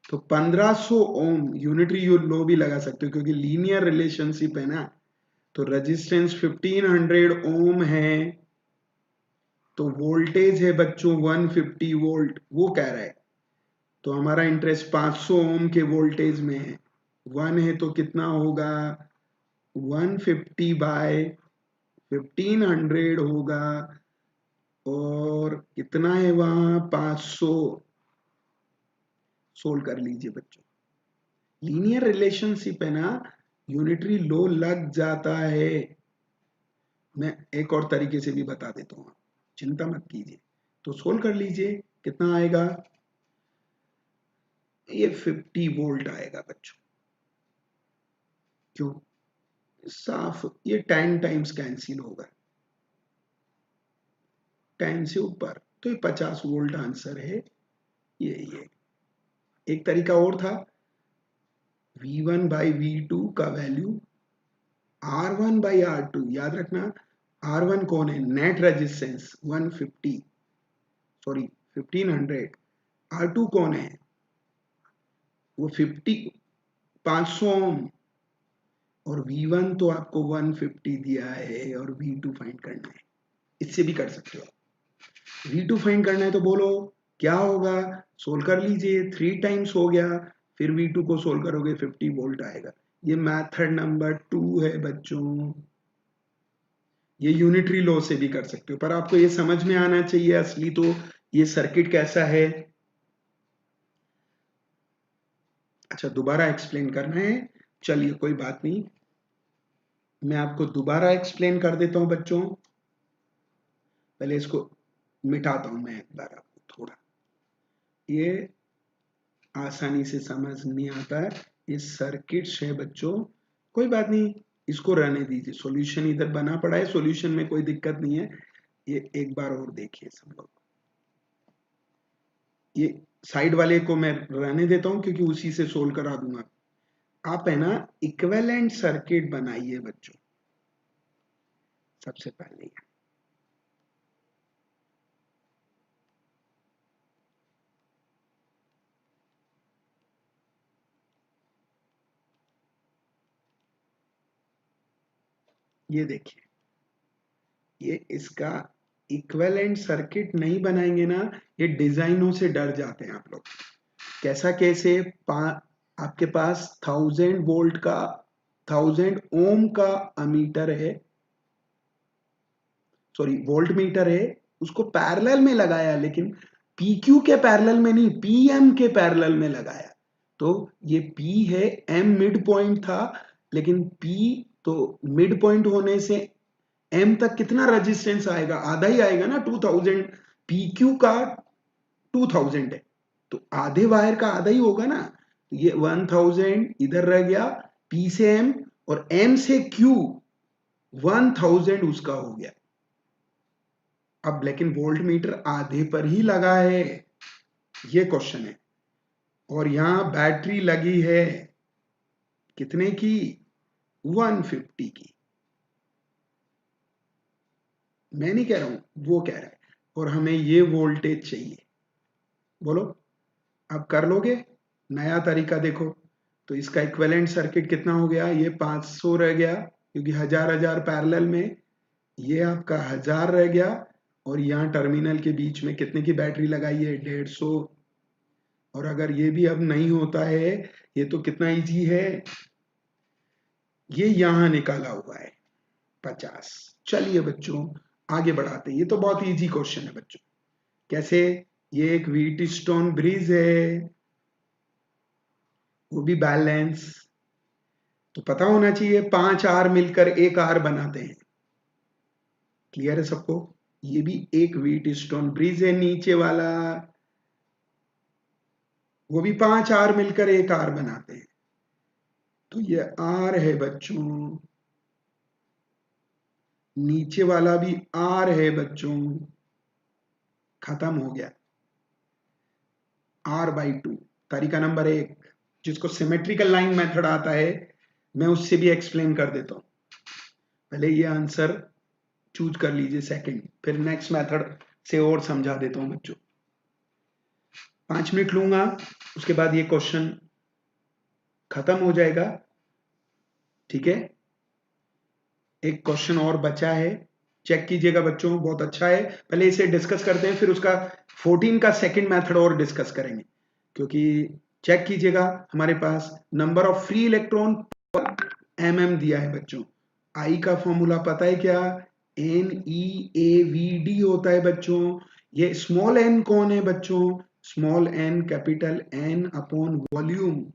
तो 1500 ओम, यूनिटरी लो भी लगा सकते हो क्योंकि लीनियर रिलेशनशिप है ना, तो रेजिस्टेंस 1500 ओम है, तो वोल्टेज है बच्चों 150 वोल्ट, वो कह रहा है। तो हमारा इंटरेस्ट 500 ओम के वोल्टेज में है, 1 है तो कितना होगा, 150 बाय 1500 होगा, और कितना है वहां 500। सोल्व कर लीजिए बच्चों। लीनियर रिलेशनशिप है ना, यूनिटरी लो लग जाता है। मैं एक और तरीके से भी बता देता हूं, चिंता मत कीजिए। तो सोल्व कर लीजिए, कितना आएगा, ये 50 वोल्ट आएगा बच्चों। क्यों, साफ ये 10 टाइम्स कैंसिल होगा, 10 से ऊपर, तो ये 50 वोल्ट आंसर है। ये एक तरीका और था, V1 बाई V2 का वैल्यू R1 बाई R2, याद रखना R1 कौन है, नेट रेजिस्टेंस 150, सॉरी 1500, R2 कौन है, वो 500 ओम, और V1 तो आपको 150 दिया है, और V2 फाइंड करना है। इससे भी कर सकते हो, V2 फाइंड करना है तो बोलो क्या होगा, सोल्व कर लीजिए, 3 टाइम्स हो गया, फिर V2 को सोल्व करोगे 50 वोल्ट आएगा। ये मेथड नंबर 2 है बच्चों। ये यूनिटरी लॉ से भी कर सकते हो, पर आपको ये समझ में आना चाहिए असली तो ये सर्किट कैसा है। अच्छा, दोबारा एक्सप्लेन करना है, चलिए कोई बात नहीं, मैं आपको दोबारा एक्सप्लेन कर देता हूं बच्चों। पहले इसको मिटाता हूं मैं एक बार, आपको थोड़ा ये आसानी से समझ नहीं आता है, ये सर्किट्स है बच्चों, कोई बात नहीं, इसको रहने दीजिए। सॉल्यूशन इधर बना पड़ा है, सॉल्यूशन में कोई दिक्कत नहीं है। ये एक बार और देखिए सब लोग, ये साइड वाले को मैं रहने देता हूं क्योंकि उसी से सोल्व करा दूंगा। आप है ना इक्विवेलेंट सर्किट बनाइए बच्चों, सबसे पहले ये देखिए, ये इसका इक्विवेलेंट सर्किट नहीं बनाएंगे ना, ये डिजाइनों से डर जाते हैं आप लोग। कैसा, कैसे आपके पास 1000 वोल्ट का 1000 ओम का अमीटर है, सॉरी वोल्ट मीटर है, उसको पैरेलल में लगाया, लेकिन पीक्यू के पैरेलल में नहीं, पीएम के पैरेलल में लगाया। तो ये पी है, एम मिड पॉइंट था, लेकिन पी तो मिड पॉइंट होने से एम तक कितना रेजिस्टेंस आएगा, आधा ही आएगा ना, 2000, पीक्यू का 2000 है, तो आधे वायर का आधा ही होगा ना। तो ये 1000 इधर रह गया, पी से एम, और एम से क्यू 1000 उसका हो गया। अब लेकिन वोल्ट मीटर आधे पर ही लगा है, ये क्वेश्चन है, और यहां बैटरी लगी है कितने की, 150 की। मैं नहीं कह रहा हूं, वो कह रहा है, और हमें ये वोल्टेज चाहिए। बोलो, अब कर लोगे, नया तरीका देखो। तो इसका इक्विवेलेंट सर्किट कितना हो गया, ये 500 रह गया क्योंकि हजार हजार पैरेलल में, ये आपका 1000 रह गया, और यहाँ टर्मिनल के बीच में कितने की बैटरी लगाई है, 150। और अगर ये भी अब नहीं होता है, ये तो कितना इजी है, ये यहां निकाला हुआ है 50। चलिए बच्चों आगे बढ़ाते हैं, ये तो बहुत इजी क्वेश्चन है बच्चों। कैसे, ये एक व्हीट स्टोन ब्रिज है, वो भी बैलेंस, तो पता होना चाहिए 5 आर मिलकर एक आर बनाते हैं। क्लियर है सबको, ये भी एक व्हीट स्टोन ब्रिज है, नीचे वाला वो भी 5 आर मिलकर एक आर बनाते हैं। तो ये आर है बच्चों, नीचे वाला भी आर है बच्चों, खत्म हो गया, R/2। तरीका नंबर 1, जिसको सिमेट्रिकल लाइन मेथड आता है, मैं उससे भी एक्सप्लेन कर देता हूं। पहले ये आंसर चूज कर लीजिए सेकंड, फिर नेक्स्ट मेथड से और समझा देता हूं बच्चों। 5 मिनट लूंगा, उसके बाद ये क्वेश्चन खत्म हो जाएगा, ठीक है। एक क्वेश्चन और बचा है, चेक कीजिएगा बच्चों, बहुत अच्छा है। पहले इसे डिस्कस करते हैं, फिर उसका 14 का सेकंड मेथड और डिस्कस करेंगे। क्योंकि चेक कीजिएगा, हमारे पास number of free electron mm दिया है बच्चों। आई का फॉर्मूला पता है क्या? NeAVD होता है बच्चों। ये स्मॉल n कौन है बच्चों? Small n capital N upon volume.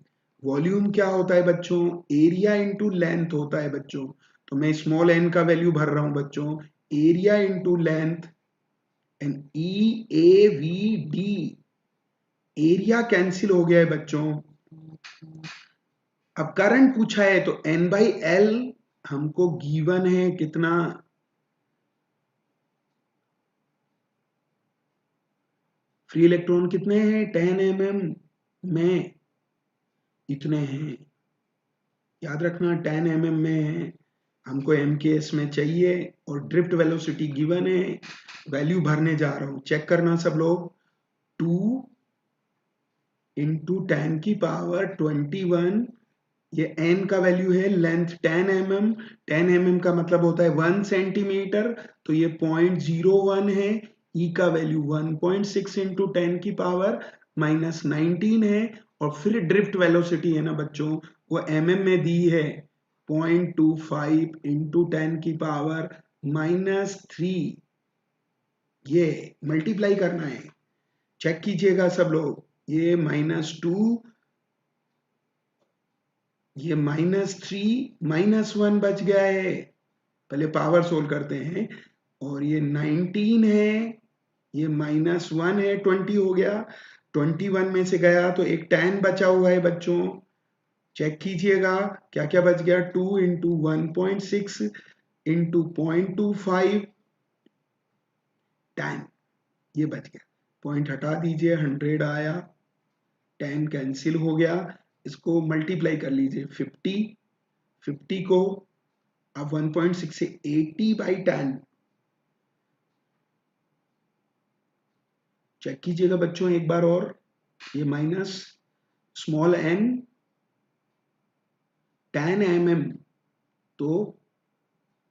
Volume क्या होता है बच्चों? एरिया इंटू लेंथ होता है बच्चों। तो मैं स्मॉल n का वैल्यू भर रहा हूं बच्चों, area into length and EAVD। Area cancel हो गया है बच्चों। अब करंट पूछा है तो N/L हमको गिवन है कितना? फ्री इलेक्ट्रॉन कितने हैं? 10 mm में इतने हैं, याद रखना 10 mm में है। हमको MKS में चाहिए और ड्रिफ्ट वेलोसिटी गिवन है। वैल्यू भरने जा रहा हूं, चेक करना सब लोग। 2 इंटू 10 की पावर 21, ये n का वैल्यू है, लेंथ 10 mm। 10 mm का मतलब होता है 1 सेंटीमीटर, तो ये 0.01 है। e का वैल्यू 1.6 इंटू 10 की पावर -19 है। और फिर ड्रिफ्ट वेलोसिटी है ना बच्चों, वो mm में दी है, 0.25 इंटू 10 की पावर -3। ये मल्टीप्लाई करना है, चेक कीजिएगा सब लोग। ये -2, ये -3, -1 बच गया है। पहले पावर सोल्व करते हैं। और ये 19 है, ये -1 है, 20 हो गया। 21 में से गया तो एक 10 बचा हुआ है बच्चों, चेक कीजिएगा क्या क्या बच गया। 2 इंटू 1.6 इंटू 0.25, 10, ये बच गया। पॉइंट हटा दीजिए, 100 आया, 10 कैंसिल हो गया। इसको मल्टीप्लाई कर लीजिए, 50 को अब 1.6 से 80/10 चेक कीजिएगा बच्चों एक बार और। ये माइनस स्मॉल n 10 mm, तो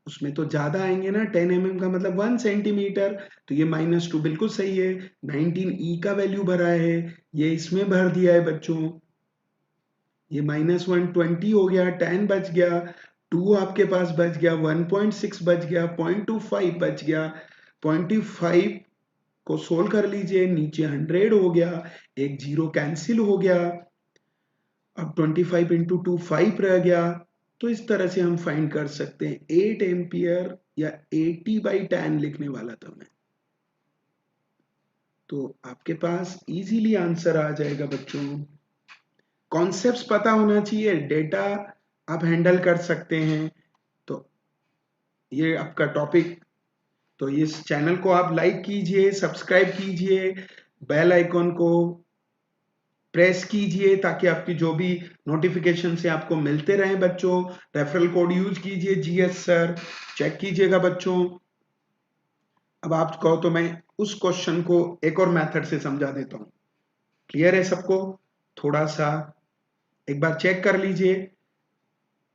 उसमें तो ज्यादा आएंगे ना, 10 mm का मतलब 1 सेंटीमीटर, तो ये -2 बिल्कुल सही है। 19 e का वैल्यू भरा है, ये इसमें भर दिया है बच्चों। ये -120 हो गया, 10 बच गया, 2 आपके पास बच गया, 1.6 बच गया, 0.25 बच गया। 0.25 को सोल्व कर लीजिए, नीचे 100 हो गया, एक जीरो कैंसिल हो गया। अब 25 इंटू 2 5 रह गया। तो इस तरह से हम फाइंड कर सकते हैं 8 एम्पियर, या 80/10 लिखने वाला था मैं। तो आपके पास इजीली आंसर आ जाएगा बच्चों। कॉन्सेप्ट्स पता होना चाहिए, डेटा आप हैंडल कर सकते हैं। तो ये आपका टॉपिक। तो इस चैनल को आप लाइक कीजिए, सब्सक्राइब कीजिए, बेल आइकॉन को प्रेस कीजिए ताकि आपकी जो भी नोटिफिकेशन से आपको मिलते रहे बच्चों। रेफरल कोड यूज कीजिए GS सर, चेक कीजिएगा बच्चों। अब आप कहो तो मैं उस क्वेश्चन को एक और मेथड से समझा देता हूं। क्लियर है सबको? थोड़ा सा एक बार चेक कर लीजिए।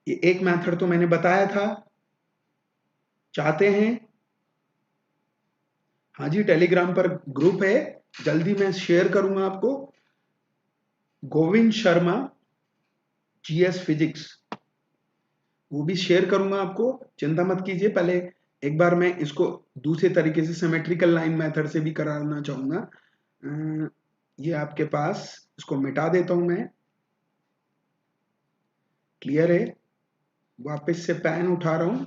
ये एक मेथड तो मैंने बताया था, चाहते हैं? हाँ जी, टेलीग्राम पर ग्रुप है, जल्दी मैं शेयर करूंगा आपको। गोविंद शर्मा GS फिजिक्स, वो भी शेयर करूंगा आपको, चिंता मत कीजिए। पहले एक बार मैं इसको दूसरे तरीके से सिमेट्रिकल लाइन मेथड से भी कराना चाहूंगा। ये आपके पास, इसको मिटा देता हूं मैं। क्लियर है? वापस से पेन उठा रहा हूं,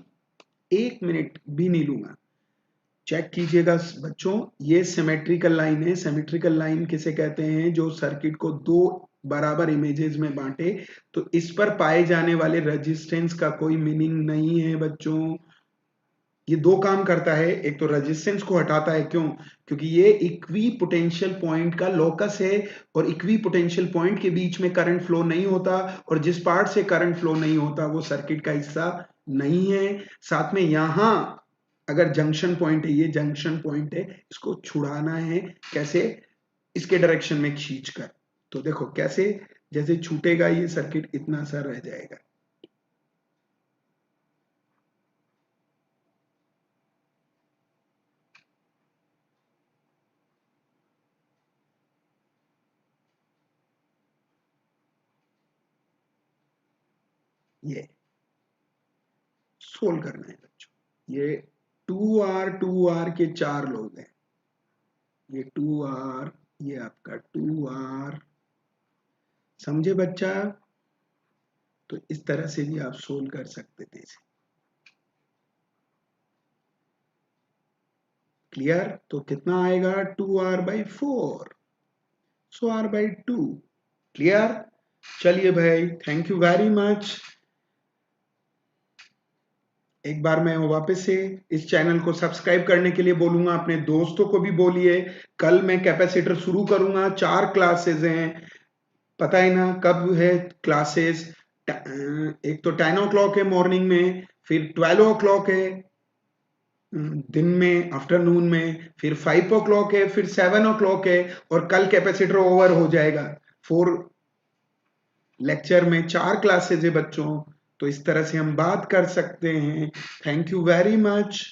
1 मिनट भी नहीं लूंगा। चेक कीजिएगा बच्चों, ये सिमेट्रिकल लाइन है। सिमेट्रिकल लाइन किसे कहते हैं? जो सर्किट को दो बराबर इमेजेस में बांटे। तो इस पर पाए जाने वाले रेजिस्टेंस का कोई मीनिंग नहीं है बच्चों। ये दो काम करता है, एक तो रेजिस्टेंस को हटाता है, क्यों? क्योंकि ये इक्वी पोटेंशियल पॉइंट का लोकस है, और इक्वी पोटेंशियल पॉइंट के बीच में करंट फ्लो नहीं होता, और जिस पार्ट से करंट फ्लो नहीं होता वो सर्किट का हिस्सा नहीं है। साथ में यहां अगर जंक्शन पॉइंट है, ये जंक्शन पॉइंट है, इसको छुड़ाना है। कैसे? इसके डायरेक्शन में खींचकर। तो देखो कैसे, जैसे छूटेगा ये सर्किट, इतना सा रह जाएगा। ये सोल्व करना है बच्चों। ये 2r के 4 लोग हैं, ये 2r, ये आपका 2r, समझे बच्चा? तो इस तरह से भी आप सोल्व कर सकते थे इसे। क्लियर? तो कितना आएगा? 2r/4, सो r/2। क्लियर? चलिए भाई, थैंक यू वेरी मच। एक बार मैं वापस से इस चैनल को सब्सक्राइब करने के लिए बोलूंगा, अपने दोस्तों को भी बोलिए। कल मैं कैपेसिटर शुरू करूंगा, 4 क्लासेस हैं, पता है ना कब है क्लासेस? एक तो 10 o'clock है मॉर्निंग में, फिर 12 o'clock है दिन में आफ्टरनून में, फिर 5 o'clock है, फिर 7 o'clock है, और कल कैपेसिटर ओवर हो जाएगा। 4 लेक्चर में 4 क्लासेस है बच्चों, तो इस तरह से हम बात कर सकते हैं। Thank you very much.